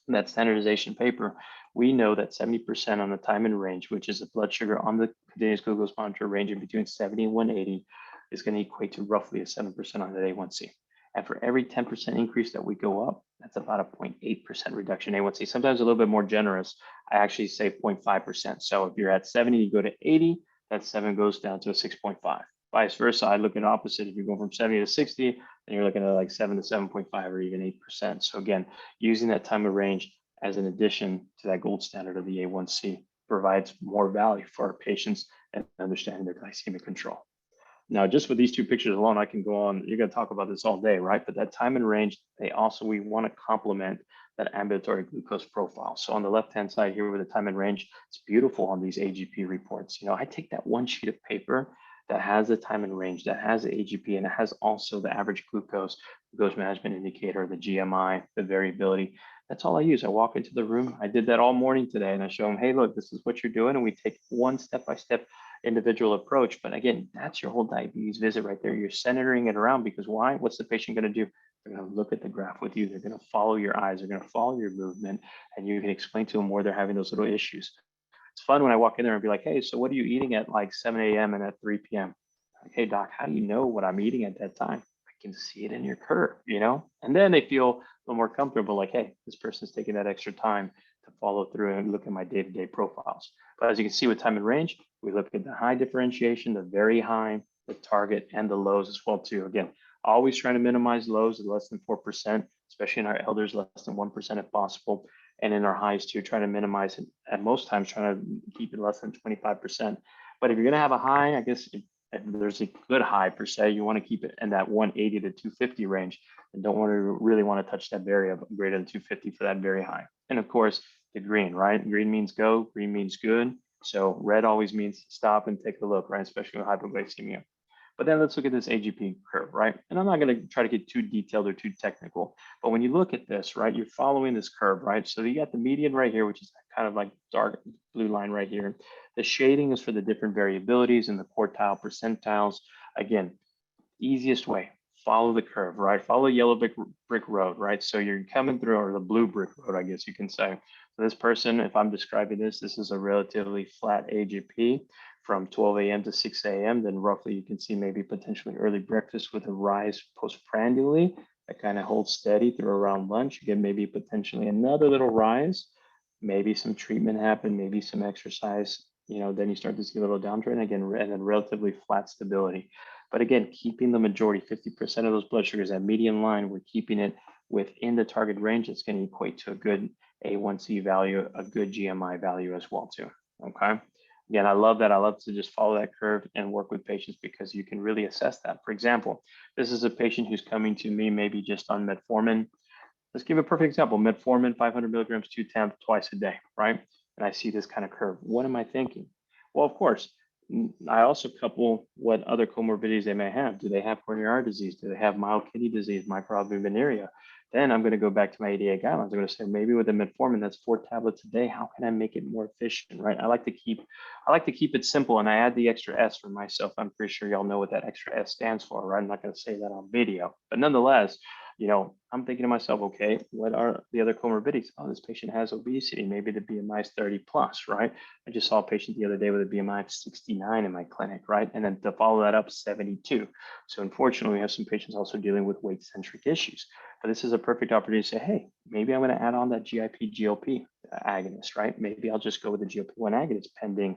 that standardization paper, we know that 70% on the time and range, which is a blood sugar on the continuous glucose monitor ranging between 70 and 180, is going to equate to roughly a 7% on the A1C. And for every 10% increase that we go up, that's about a 0.8% reduction in A1C. Sometimes a little bit more generous. I actually say 0.5%. So if you're at 70, you go to 80, that 7 goes down to a 6.5. Vice versa, I look at opposite. If you go from 70 to 60, then you're looking at like 7 to 7.5 or even 8%. So again, using that time of range as an addition to that gold standard of the A1C provides more value for our patients and understanding their glycemic control. Now, just with these two pictures alone, I can go on, you're gonna talk about this all day, right? But that time and range, we wanna complement that ambulatory glucose profile. So on the left-hand side here with the time and range, it's beautiful on these AGP reports. I take that one sheet of paper that has the time and range, that has the AGP, and it has also the average glucose management indicator, the GMI, the variability. That's all I use. I walk into the room. I did that all morning today, and I show them, hey, look, this is what you're doing. And we take one step-by-step individual approach. But again, that's your whole diabetes visit right there. You're centering it around because why? What's the patient going to do? They're going to look at the graph with you. They're going to follow your eyes. They're going to follow your movement, and you can explain to them where they're having those little issues. It's fun when I walk in there and be like, hey, so what are you eating at like 7 a.m. and at 3 p.m.? Like, hey, doc, how do you know what I'm eating at that time? I can see it in your curve, And then they feel a little more comfortable, like, hey, this person's taking that extra time to follow through and look at my day-to-day profiles. But as you can see with time and range, we look at the high differentiation, the very high, the target, and the lows as well too. Again, always trying to minimize lows at less than 4%, especially in our elders, less than 1% if possible. And in our highs too, trying to minimize it at most times, trying to keep it less than 25%. But if you're gonna have a high, I guess if there's a good high per se, you want to keep it in that 180 to 250 range and don't really want to touch that barrier of greater than 250 for that very high. And of course, the green, right? Green means go, green means good. So red always means stop and take a look, right? Especially with hypoglycemia. But then let's look at this AGP curve, right? And I'm not going to try to get too detailed or too technical, but when you look at this, right, you're following this curve, right? So you got the median right here, which is kind of like dark blue line right here. The shading is for the different variabilities and the quartile percentiles. Again, easiest way, follow the curve, right? Follow the yellow brick road, right? So you're coming through, or the blue brick road, I guess you can say. So this person, if I'm describing this is a relatively flat AGP from 12 a.m. to 6 a.m. Then roughly you can see maybe potentially early breakfast with a rise postprandially that kind of holds steady through around lunch. Again, maybe potentially another little rise, maybe some treatment happen, maybe some exercise, then you start to see a little downtrend again, and then relatively flat stability. But again, keeping the majority, 50% of those blood sugars, that median line, we're keeping it within the target range. It's going to equate to a good A1C value, a good GMI value as well too, okay? Again, I love that. I love to just follow that curve and work with patients because you can really assess that. For example, this is a patient who's coming to me maybe just on metformin. Let's give a perfect example, metformin, 500 milligrams, 2 times twice a day, right? And I see this kind of curve. What am I thinking? Well, of course, I also couple what other comorbidities they may have. Do they have coronary artery disease? Do they have mild kidney disease, microalbuminuria? Then I'm going to go back to my ADA guidelines. I'm going to say maybe with the metformin, that's 4 tablets a day. How can I make it more efficient, right? I like to keep it simple, and I add the extra S for myself. I'm pretty sure y'all know what that extra S stands for, right? I'm not going to say that on video, but nonetheless, I'm thinking to myself, okay, what are the other comorbidities? Oh, this patient has obesity. Maybe the BMI is 30 plus, right? I just saw a patient the other day with a BMI of 69 in my clinic, right? And then to follow that up, 72. So unfortunately, we have some patients also dealing with weight-centric issues. But this is a perfect opportunity to say, hey, maybe I'm going to add on that GIP GLP agonist, right? Maybe I'll just go with the GLP-1 agonist pending,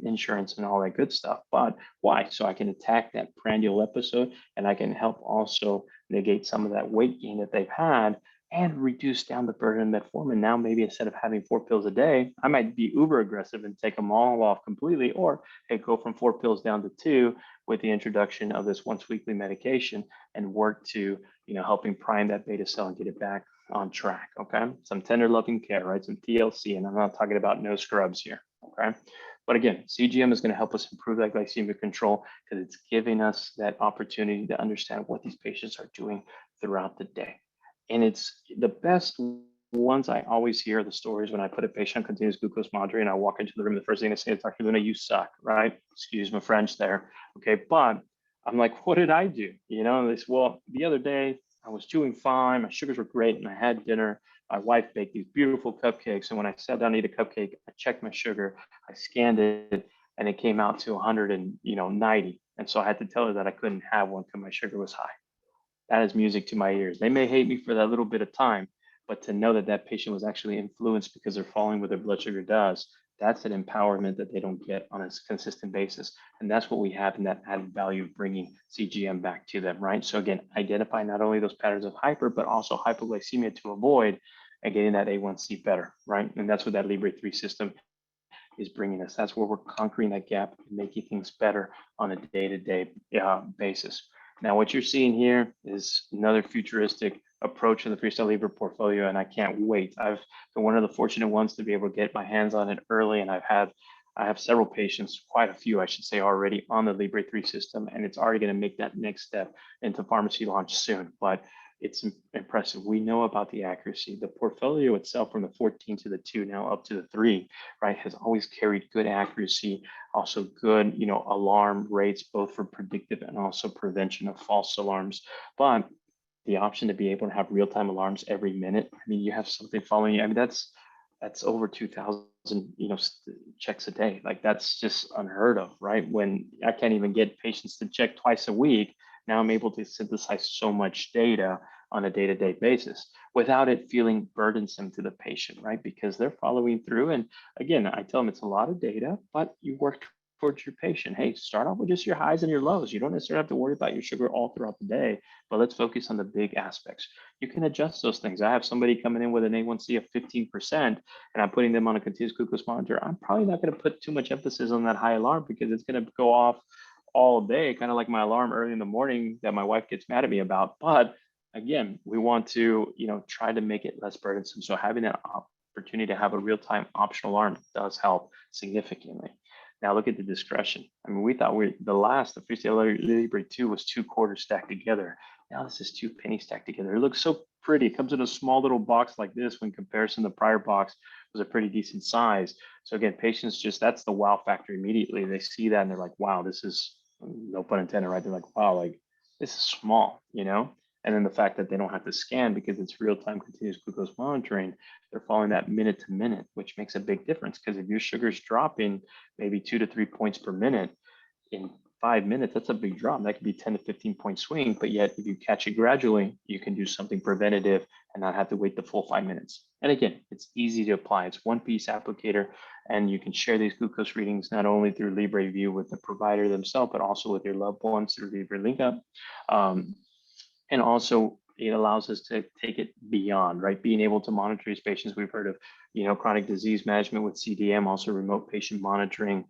insurance and all that good stuff. But why? So I can attack that prandial episode, and I can help also negate some of that weight gain that they've had and reduce down the burden of metformin. Now, maybe instead of having 4 pills a day, I might be uber aggressive and take them all off completely, or hey, go from 4 pills down to 2 with the introduction of this once weekly medication and work to, helping prime that beta cell and get it back on track. Okay. Some tender loving care, right? Some TLC, and I'm not talking about no scrubs here. Okay. But again, CGM is going to help us improve that glycemic control because it's giving us that opportunity to understand what these patients are doing throughout the day. And it's the best ones I always hear the stories when I put a patient on continuous glucose monitoring and I walk into the room, the first thing they say is, Dr. Luna, you suck, right? Excuse my French there. Okay. But I'm like, what did I do? And they say, well, the other day I was doing fine. My sugars were great and I had dinner. My wife baked these beautiful cupcakes. And when I sat down to eat a cupcake, I checked my sugar, I scanned it, and it came out to 190. And so I had to tell her that I couldn't have one because my sugar was high. That is music to my ears. They may hate me for that little bit of time, but to know that that patient was actually influenced because they're following what their blood sugar does, that's an empowerment that they don't get on a consistent basis. And that's what we have in that added value of bringing CGM back to them, right? So again, identify not only those patterns of hyper, but also hypoglycemia to avoid and getting that A1C better, right? And that's what that Libre 3 system is bringing us. That's where we're conquering that gap and making things better on a day-to-day basis. Now, what you're seeing here is another futuristic approach to the Freestyle Libre portfolio, and I can't wait. I've been one of the fortunate ones to be able to get my hands on it early, and I have several patients, quite a few, I should say, already on the Libre 3 system, and it's already going to make that next step into pharmacy launch soon. But it's impressive. We know about the accuracy. The portfolio itself, from the 14 to the 2, now up to the 3, right, has always carried good accuracy, also good, alarm rates, both for predictive and also prevention of false alarms. But the option to be able to have real-time alarms every minute, I mean, you have something following you. I mean, that's over 2,000, checks a day. Like, that's just unheard of, right? When I can't even get patients to check twice a week, now I'm able to synthesize so much data on a day-to-day basis without it feeling burdensome to the patient, right? Because they're following through. And again, I tell them it's a lot of data, but you work towards your patient. Hey, start off with just your highs and your lows. You don't necessarily have to worry about your sugar all throughout the day, but let's focus on the big aspects. You can adjust those things. I have somebody coming in with an A1C of 15%, and I'm putting them on a continuous glucose monitor. I'm probably not going to put too much emphasis on that high alarm because it's going to go off all day, kind of like my alarm early in the morning that my wife gets mad at me about. But again, we want to, try to make it less burdensome. So having an opportunity to have a real-time optional alarm does help significantly. Now look at the discretion. I mean, we thought the Freestyle Libre 2 was 2 quarters stacked together. Now this is 2 pennies stacked together. It looks so pretty. It comes in a small little box like this. When comparison, the prior box was a pretty decent size. So again, patients that's the wow factor immediately. They see that and they're like, wow, this is, no pun intended, right? They're like, wow, like this is small, And then the fact that they don't have to scan because it's real-time continuous glucose monitoring, they're following that minute to minute, which makes a big difference. Because if your sugar's dropping maybe 2 to 3 points per minute in 5 minutes, that's a big drop. That could be 10 to 15 point swing. But yet, if you catch it gradually, you can do something preventative and not have to wait the full 5 minutes. And again, it's easy to apply. It's one-piece applicator, and you can share these glucose readings not only through Libre View with the provider themselves, but also with your loved ones through Libre Linkup. And also, it allows us to take it beyond, right? Being able to monitor these patients. We've heard of, chronic disease management with CDM, also remote patient monitoring.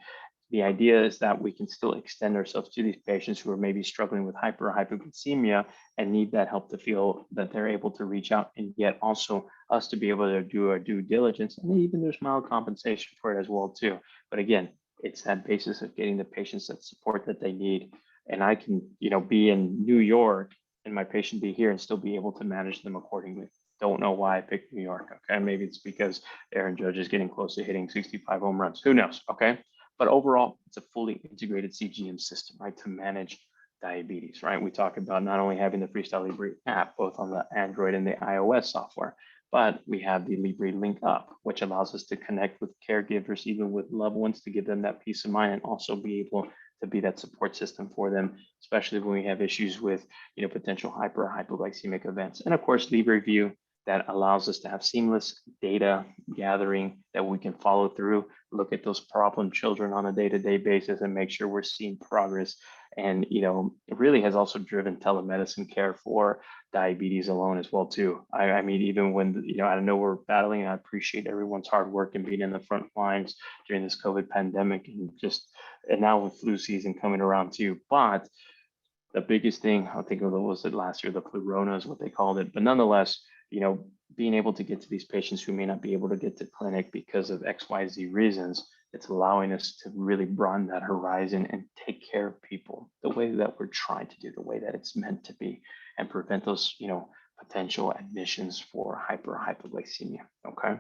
The idea is that we can still extend ourselves to these patients who are maybe struggling with hyper or hypoglycemia and need that help to feel that they're able to reach out, and yet also us to be able to do our due diligence, and even there's mild compensation for it as well too. But again, it's that basis of getting the patients that support that they need. And I can, be in New York and my patient be here and still be able to manage them accordingly. Don't know why I picked New York. Okay, maybe it's because Aaron Judge is getting close to hitting 65 home runs. Who knows? Okay. But overall, it's a fully integrated CGM system, right, to manage diabetes, right? We talk about not only having the Freestyle Libre app, both on the Android and the iOS software, but we have the Libre Link Up, which allows us to connect with caregivers, even with loved ones, to give them that peace of mind and also be able to be that support system for them, especially when we have issues with, potential hyper or hypoglycemic events. And of course, Libre View, that allows us to have seamless data gathering that we can follow through, look at those problem children on a day-to-day basis and make sure we're seeing progress. And, it really has also driven telemedicine care for diabetes alone as well too. I mean, even when, I know we're battling, I appreciate everyone's hard work and being in the front lines during this COVID pandemic and now with flu season coming around too. But the biggest thing, I think it was it last year, the Flurona is what they called it. But nonetheless, being able to get to these patients who may not be able to get to clinic because of XYZ reasons, it's allowing us to really broaden that horizon and take care of people the way that we're trying to do, the way that it's meant to be, and prevent those, potential admissions for hypoglycemia. Okay.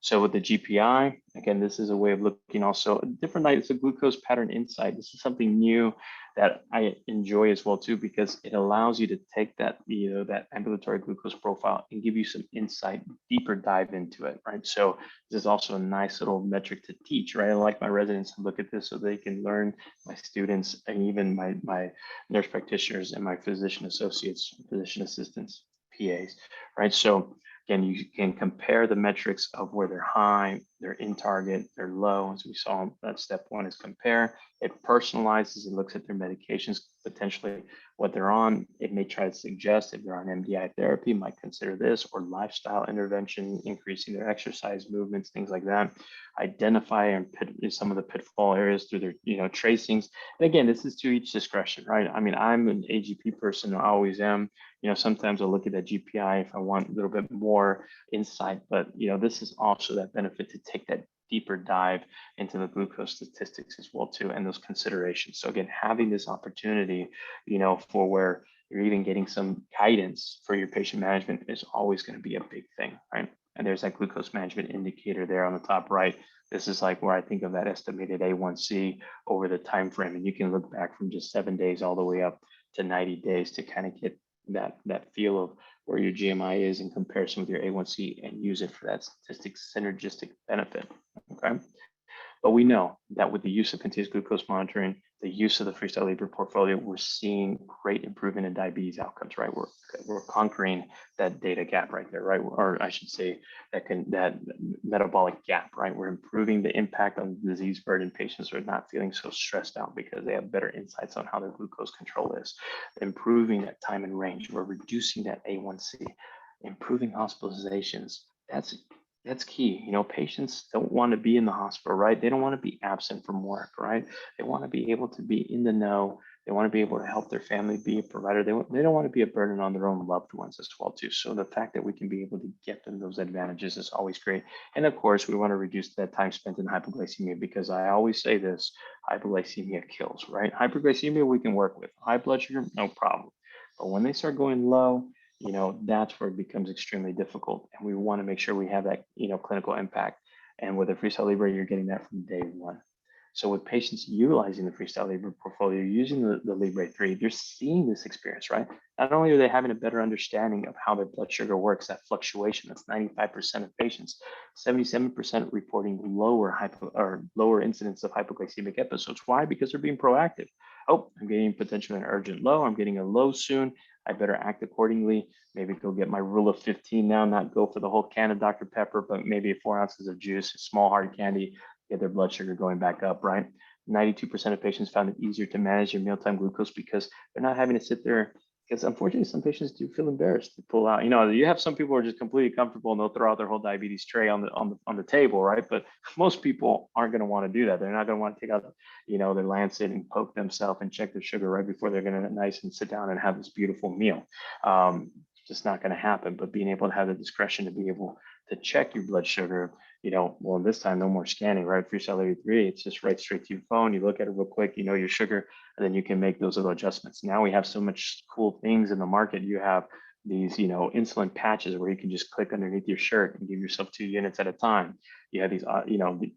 So with the GPI, again, this is a way of looking also different night. It's a glucose pattern insight. This is something new that I enjoy as well too, because it allows you to take that, that ambulatory glucose profile and give you some insight, deeper dive into it, right? So this is also a nice little metric to teach, right? I like my residents to look at this so they can learn, my students, and even my nurse practitioners and my physician associates, physician assistants, PAs, right? So again, you can compare the metrics of where they're high, they're in target, they're low. As we saw, that step one is compare. It personalizes, it looks at their medications, potentially what they're on. It may try to suggest if they're on MDI therapy, might consider this, or lifestyle intervention, increasing their exercise movements, things like that. Identify and some of the pitfall areas through their, tracings. And again, this is to each discretion, right? I mean, I'm an AGP person, I always am. Sometimes I'll look at that GPI if I want a little bit more insight, but this is also that benefit to take that deeper dive into the glucose statistics as well too, and those considerations. So again, having this opportunity, for where you're even getting some guidance for your patient management is always going to be a big thing, right? And there's that glucose management indicator there on the top right. This is like where I think of that estimated A1C over the time frame, and you can look back from just 7 days all the way up to 90 days to kind of get that feel of where your GMI is in comparison with your A1C and use it for that statistic synergistic benefit. Okay. But we know that with the use of continuous glucose monitoring, the use of the Freestyle Libre portfolio, we're seeing great improvement in diabetes outcomes, right? We're conquering that data gap right there, right? Or I should say that metabolic gap, right? We're improving the impact on the disease burden. Patients are not feeling so stressed out because they have better insights on how their glucose control is. Improving that time and range. We're reducing that A1C, improving hospitalizations. That's key. Patients don't want to be in the hospital, right? They don't want to be absent from work, right? They want to be able to be in the know. They want to be able to help their family, be a provider. They don't want to be a burden on their own loved ones as well too. So the fact that we can be able to get them those advantages is always great. And of course, we want to reduce that time spent in hypoglycemia, because I always say this, hypoglycemia kills, right? Hyperglycemia we can work with. High blood sugar, no problem. But when they start going low, that's where it becomes extremely difficult. And we want to make sure we have that, clinical impact. And with the Freestyle Libre, you're getting that from day one. So with patients utilizing the Freestyle Libre portfolio, using the Libre 3, they're seeing this experience, right? Not only are they having a better understanding of how their blood sugar works, that fluctuation, that's 95% of patients, 77% reporting lower incidence of hypoglycemic episodes. Why? Because they're being proactive. Oh, I'm getting potentially an urgent low. I'm getting a low soon. I better act accordingly. Maybe go get my rule of 15 now, not go for the whole can of Dr. Pepper, but maybe 4 ounces of juice, small hard candy, get their blood sugar going back up, right? 92% of patients found it easier to manage their mealtime glucose because they're not having to sit there. Because unfortunately, some patients do feel embarrassed to pull out. You have some people who are just completely comfortable and they'll throw out their whole diabetes tray on the table, right? But most people aren't going to want to do that. They're not going to want to take out, their Lancet and poke themselves and check their sugar right before they're going to nice and sit down and have this beautiful meal. It's just not going to happen. But being able to have the discretion to be able to check your blood sugar, well, this time no more scanning, right? Freestyle Libre 3, it's just right straight to your phone. You look at it real quick, your sugar, and then you can make those little adjustments. Now we have so much cool things in the market. You have these, insulin patches where you can just click underneath your shirt and give yourself 2 units at a time. You have these,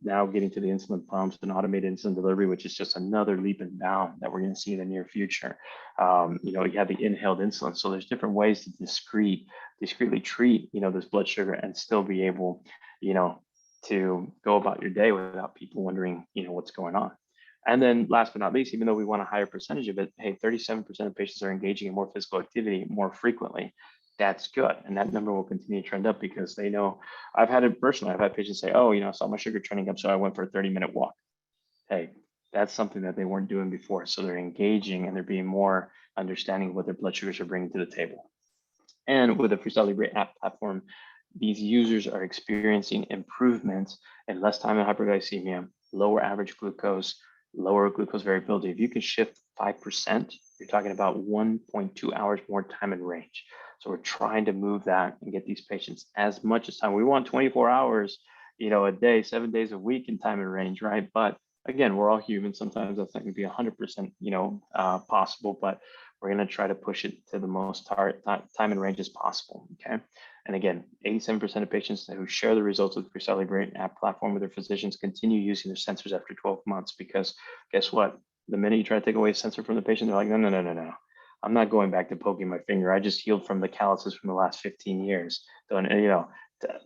now getting to the insulin pumps and automated insulin delivery, which is just another leap and bound that we're going to see in the near future. You have the inhaled insulin. So there's different ways to discreetly treat, this blood sugar and still be able, to go about your day without people wondering, what's going on. And then last but not least, even though we want a higher percentage of it, hey, 37% of patients are engaging in more physical activity more frequently. That's good. And that number will continue to trend up because they know, I've had it personally. I've had patients say, oh, I saw my sugar trending up, so I went for a 30-minute walk. Hey, that's something that they weren't doing before. So they're engaging and they're being more understanding of what their blood sugars are bringing to the table. And with the Freestyle Libre app platform, these users are experiencing improvements in less time in hyperglycemia, lower average glucose, lower glucose variability. If you can shift 5%, you're talking about 1.2 hours more time in range. So we're trying to move that and get these patients as much as time. We want 24 hours, a day, 7 days a week in time in range, right? But again, we're all human. Sometimes that's not going to be 100%, possible, but we're going to try to push it to the most time in range as possible. Okay. And again, 87% of patients who share the results of the Freestyle Libre app platform with their physicians continue using their sensors after 12 months, because guess what? The minute you try to take away a sensor from the patient, they're like, no. I'm not going back to poking my finger. I just healed from the calluses from the last 15 years.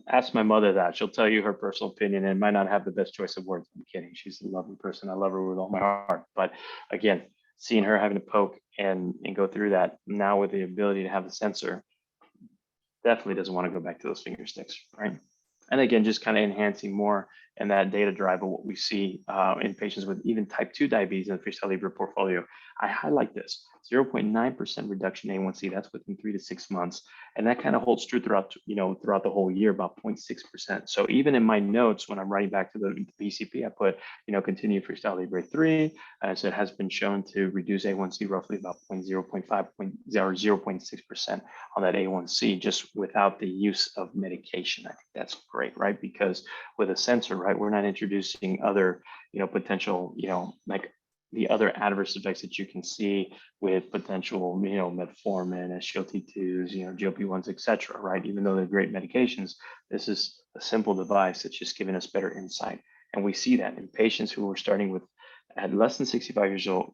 Ask my mother that. She'll tell you her personal opinion and might not have the best choice of words. I'm kidding. She's a lovely person. I love her with all my heart. But again, seeing her having to poke and go through that now with the ability to have the sensor, definitely doesn't want to go back to those finger sticks, right? And again, just kind of enhancing more and that data drive of what we see in patients with even type 2 diabetes in the Freestyle Libre portfolio. I highlight this 0.9% reduction in A1C. That's within 3 to 6 months, and that kind of holds true throughout the whole year, about 0.6%. So even in my notes when I'm writing back to the PCP, I put continue Freestyle Libre 3 as it has been shown to reduce A1C roughly about 0.6% on that A1C just without the use of medication. I think that's great, right? Because with a sensor, right, we're not introducing other potential like the other adverse effects that you can see with potential metformin, SGLT2s, GLP-1s, etc. Right? Even though they're great medications, this is a simple device that's just giving us better insight. And we see that in patients who are starting with at less than 65 years old,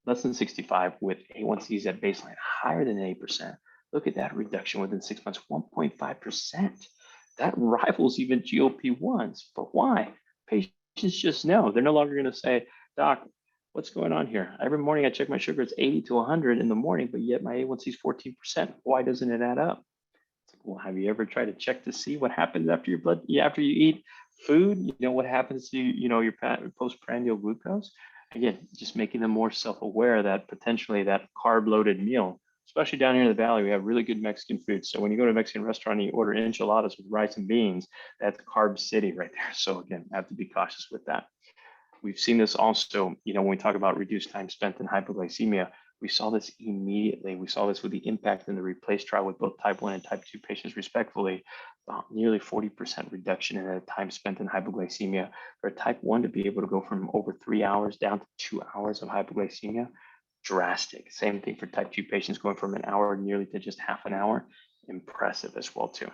less than 65 with A1Cs at baseline higher than 8%. Look at that reduction within 6 months, 1.5%. That rivals even GLP-1s. But why? Patients just know. They're no longer going to say, doc, what's going on here? Every morning I check my sugar, it's 80 to 100 in the morning, but yet my A1C is 14%. Why doesn't it add up? It's like, well, have you ever tried to check to see what happens after your blood, after you eat food? What happens to your postprandial glucose? Again, just making them more self-aware that potentially that carb-loaded meal, especially down here in the valley, we have really good Mexican food. So when you go to a Mexican restaurant and you order enchiladas with rice and beans, that's carb city right there. So again, I have to be cautious with that. We've seen this also, when we talk about reduced time spent in hypoglycemia, we saw this immediately. We saw this with the impact in the REPLACE trial with both type 1 and type 2 patients respectively, about nearly 40% reduction in the time spent in hypoglycemia. For type 1 to be able to go from over 3 hours down to 2 hours of hypoglycemia, drastic. Same thing for type 2 patients, going from an hour nearly to just half an hour, impressive as well too.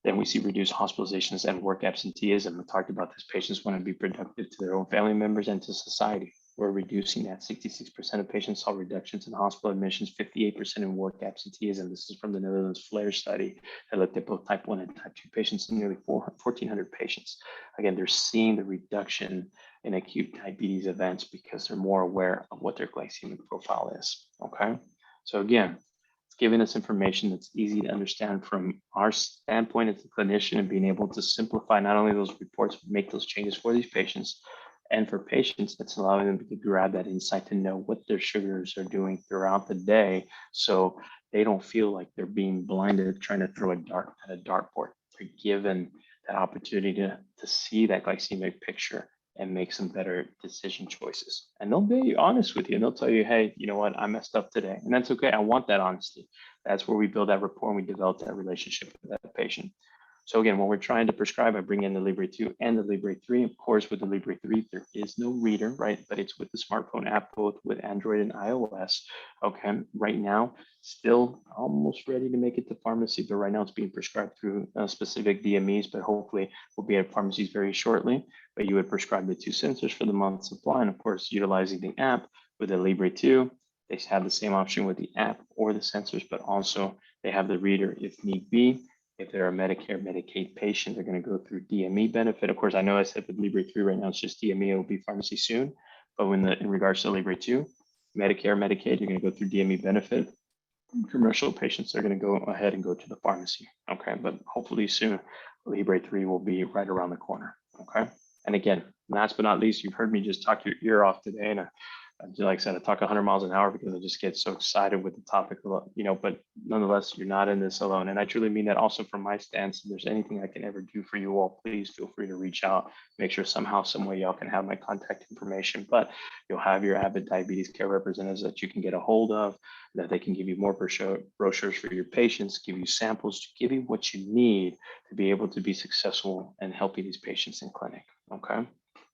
Then we see reduced hospitalizations and work absenteeism. We talked about this. Patients want to be productive to their own family members and to society. We're reducing that. 66% of patients saw reductions in hospital admissions, 58% in work absenteeism. This is from the Netherlands FLAIR study that looked at both type 1 and type 2 patients in nearly 1,400 patients. Again, they're seeing the reduction in acute diabetes events because they're more aware of what their glycemic profile is, okay? So again, giving us information that's easy to understand from our standpoint as a clinician and being able to simplify not only those reports, but make those changes for these patients. And for patients, it's allowing them to grab that insight to know what their sugars are doing throughout the day, so they don't feel like they're being blinded trying to throw a dart at a dartboard. They're given that opportunity to see that glycemic picture and make some better decision choices. And they'll be honest with you and they'll tell you, hey, you know what, I messed up today. And that's okay. I want that honesty. That's where we build that rapport and we develop that relationship with that patient. So again, when we're trying to prescribe, I bring in the Libre 2 and the Libre 3. Of course, with the Libre 3, there is no reader, right? But it's with the smartphone app, both with Android and iOS. Okay, right now, still almost ready to make it to pharmacy, but right now it's being prescribed through specific DMEs, but hopefully will be at pharmacies very shortly. But you would prescribe the 2 sensors for the month supply, and of course, utilizing the app with the Libre 2. They have the same option with the app or the sensors, but also they have the reader if need be. If they're a Medicare, Medicaid patient, they're going to go through DME benefit. Of course, I know I said with Libre 3 right now, it's just DME, it will be pharmacy soon. But in regards to Libre 2, Medicare, Medicaid, you're going to go through DME benefit. Commercial patients are going to go ahead and go to the pharmacy. Okay, but hopefully soon, Libre 3 will be right around the corner. Okay. And again, last but not least, you've heard me just talk your ear off today. And like I said, I talk 100 miles an hour because I just get so excited with the topic, but nonetheless, you're not in this alone. And I truly mean that also from my stance. If there's anything I can ever do for you all, please feel free to reach out, make sure somehow, some way y'all can have my contact information, but you'll have your Avid diabetes care representatives that you can get a hold of, that they can give you more brochures for your patients, give you samples, to give you what you need to be able to be successful in helping these patients in clinic. Okay.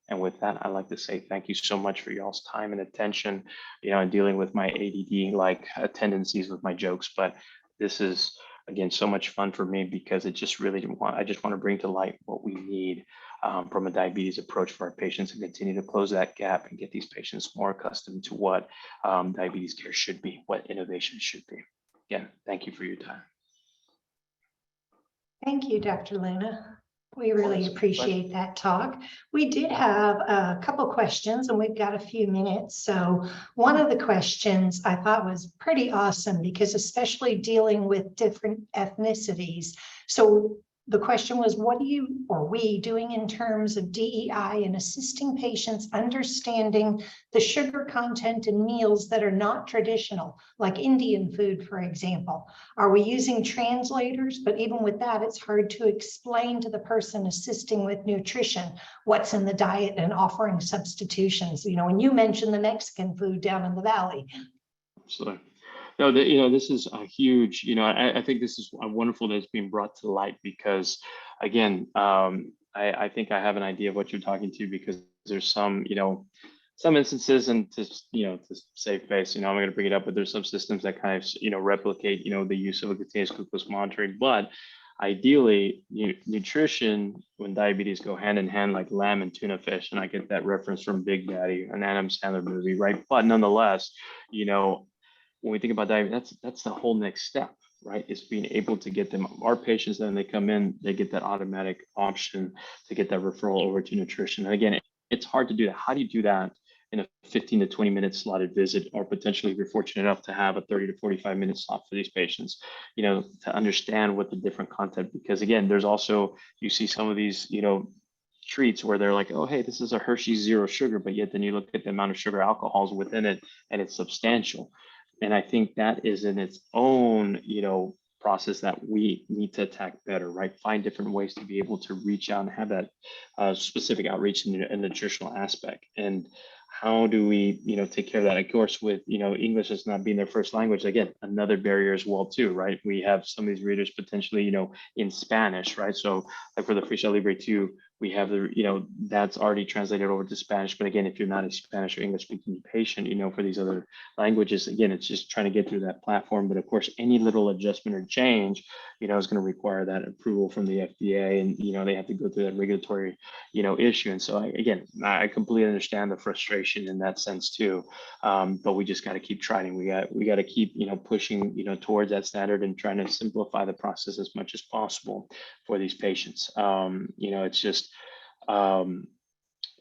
And with that, I'd like to say thank you so much for y'all's time and attention, and dealing with my ADD like tendencies with my jokes. But this is, again, so much fun for me because it just really I just want to bring to light what we need from a diabetes approach for our patients and continue to close that gap and get these patients more accustomed to what diabetes care should be, what innovation should be. Again, thank you for your time.
Thank you, Dr. Luna. We really appreciate that talk. We did have a couple questions and we've got a few minutes. So one of the questions I thought was pretty awesome because especially dealing with different ethnicities. So the question was, what are you or we doing in terms of DEI and assisting patients understanding the sugar content in meals that are not traditional, like Indian food, for example? Are we using translators? But even with that, it's hard to explain to the person assisting with nutrition what's in the diet and offering substitutions. When you mentioned the Mexican food down in the valley.
Absolutely. No, this is a huge, I think this is wonderful that it's being brought to light because, again, I think I have an idea of what you're talking to because there's some instances, and to save face, I'm going to bring it up, but there's some systems that kind of, replicate, the use of a continuous glucose monitoring. But ideally, nutrition, when diabetes go hand in hand, like lamb and tuna fish, and I get that reference from Big Daddy, an Adam Sandler movie, right? But nonetheless, when we think about diabetes, that's the whole next step, right? Is being able to get them, our patients, then they come in, they get that automatic option to get that referral over to nutrition. And again, it's hard to do that. How do you do that in a 15 to 20 minute slotted visit, or potentially if you're fortunate enough to have a 30 to 45 minute slot for these patients, to understand what the different content, because again, there's also, you see some of these, treats where they're like, oh, hey, this is a Hershey's zero sugar, but yet then you look at the amount of sugar alcohols within it and it's substantial. And I think that is in its own, process that we need to attack better, right? Find different ways to be able to reach out and have that specific outreach in the nutritional aspect. And how do we, take care of that? Of course, with, English as not being their first language, again, another barrier as well too, right? We have some of these readers potentially, in Spanish, right? So like for the Freestyle Libre 2, we have the, that's already translated over to Spanish. But again, if you're not a Spanish or English speaking patient, for these other languages, again, it's just trying to get through that platform. But of course, any little adjustment or change, is going to require that approval from the FDA, and, they have to go through that regulatory, issue. And so I completely understand the frustration in that sense too. But we just got to keep trying. We got to keep, pushing, towards that standard and trying to simplify the process as much as possible for these patients. It's just,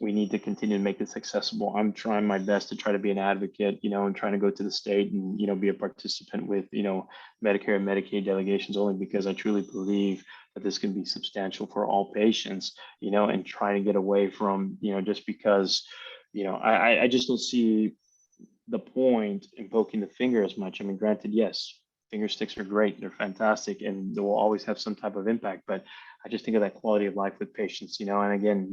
we need to continue to make this accessible. I'm trying my best to try to be an advocate, and trying to go to the state and, be a participant with, Medicare and Medicaid delegations, only because I truly believe that this can be substantial for all patients, and trying to get away from, just because, I just don't see the point in poking the finger as much. I mean, granted, yes, finger sticks are great. They're fantastic and they will always have some type of impact, but I just think of that quality of life with patients, and again,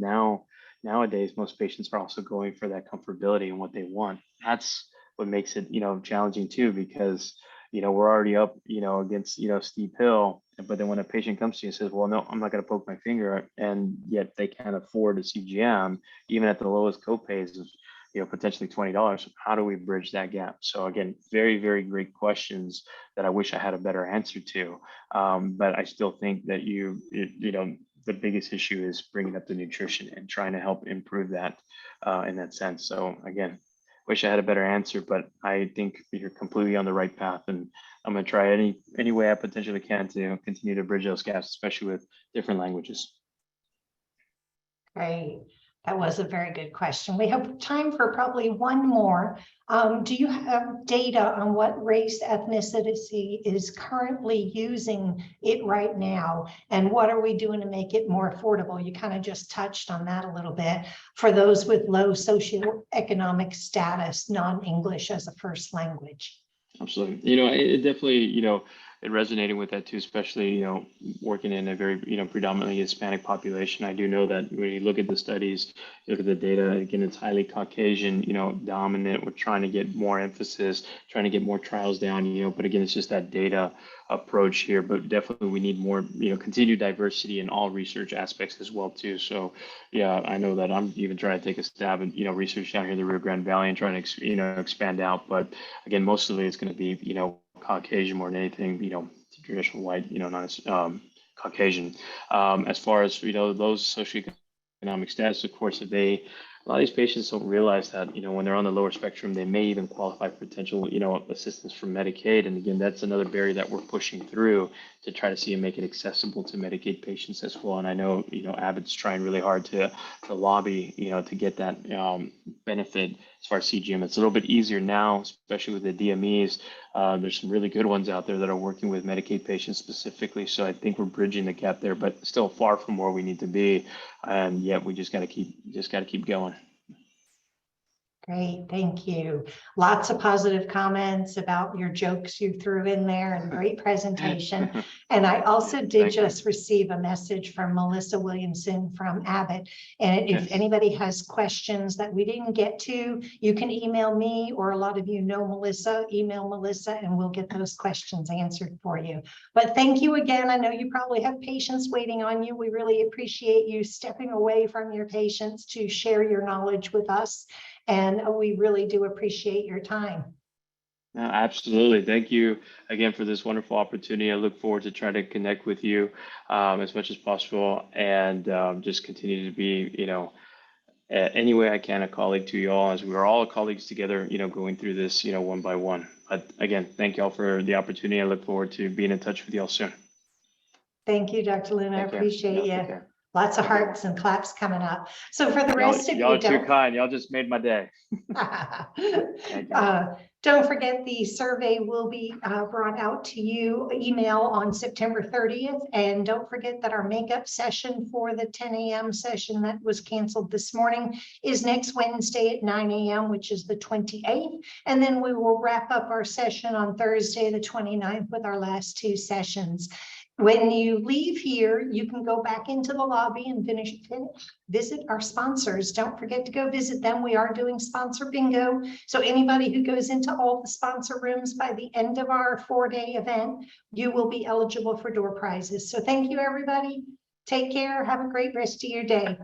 nowadays, most patients are also going for that comfortability and what they want. That's what makes it, challenging too, because, we're already up, against, steep hill, But then when a patient comes to you and says, well, no, I'm not going to poke my finger, and yet they can't afford a CGM, even at the lowest copays of, potentially $20, how do we bridge that gap? So again, very, very great questions that I wish I had a better answer to. But I still think that the biggest issue is bringing up the nutrition and trying to help improve that in that sense. So again, wish I had a better answer, but I think you're completely on the right path, and I'm going to try any way I potentially can to continue to bridge those gaps, especially with different languages.
Great. That was a very good question. We have time for probably one more. Do you have data on what race ethnicity is currently using it right now? And what are we doing to make it more affordable? You kind of just touched on that a little bit for those with low socioeconomic status, non-English as a first language.
Absolutely. It definitely, it resonated with that too, especially, working in a very, predominantly Hispanic population. I do know that when you look at the studies, you look at the data, again, it's highly Caucasian, dominant. We're trying to get more emphasis, trying to get more trials down, but again, it's just that data approach here. But definitely we need more, continued diversity in all research aspects as well too. So yeah, I know that I'm even trying to take a stab at, research down here in the Rio Grande Valley and trying to, expand out. But again, mostly it's going to be, Caucasian more than anything, traditional white, not as Caucasian. As far as, those socioeconomic status, of course, if a lot of these patients don't realize that, when they're on the lower spectrum, they may even qualify for potential, assistance from Medicaid. And again, that's another barrier that we're pushing through to try to see and make it accessible to Medicaid patients as well. And I know, Abbott's trying really hard to lobby, to get that benefit as far as CGM. It's a little bit easier now, especially with the DMEs. There's some really good ones out there that are working with Medicaid patients specifically. So I think we're bridging the gap there, but still far from where we need to be. And yet we just got to keep going.
Great, thank you. Lots of positive comments about your jokes you threw in there, and great presentation. And I also did just receive a message from Melissa Williamson from Abbott. And if anybody has questions that we didn't get to, you can email me, or a lot of you know Melissa, email Melissa, and we'll get those questions answered for you. But thank you again. I know you probably have patients waiting on you. We really appreciate you stepping away from your patients to share your knowledge with us. And we really do appreciate your time.
No, absolutely. Thank you again for this wonderful opportunity. I look forward to trying to connect with you as much as possible, and just continue to be, any way I can, a colleague to you all, as we're all colleagues together, going through this, one by one. But again, thank you all for the opportunity. I look forward to being in touch with you all soon.
Thank you, Dr. Luna. I appreciate you. Lots of hearts and claps coming up. So for the rest of you,
y'all are too kind. Y'all just made my day.
Don't forget the survey will be brought out to you email on September 30th. And don't forget that our makeup session for the 10 a.m. session that was canceled this morning is next Wednesday at 9 a.m., which is the 28th. And then we will wrap up our session on Thursday, the 29th, with our last two sessions. When you leave here, you can go back into the lobby and visit our sponsors. Don't forget to go visit them. We are doing sponsor bingo. So anybody who goes into all the sponsor rooms by the end of our 4-day event, you will be eligible for door prizes. So thank you, everybody. Take care. Have a great rest of your day.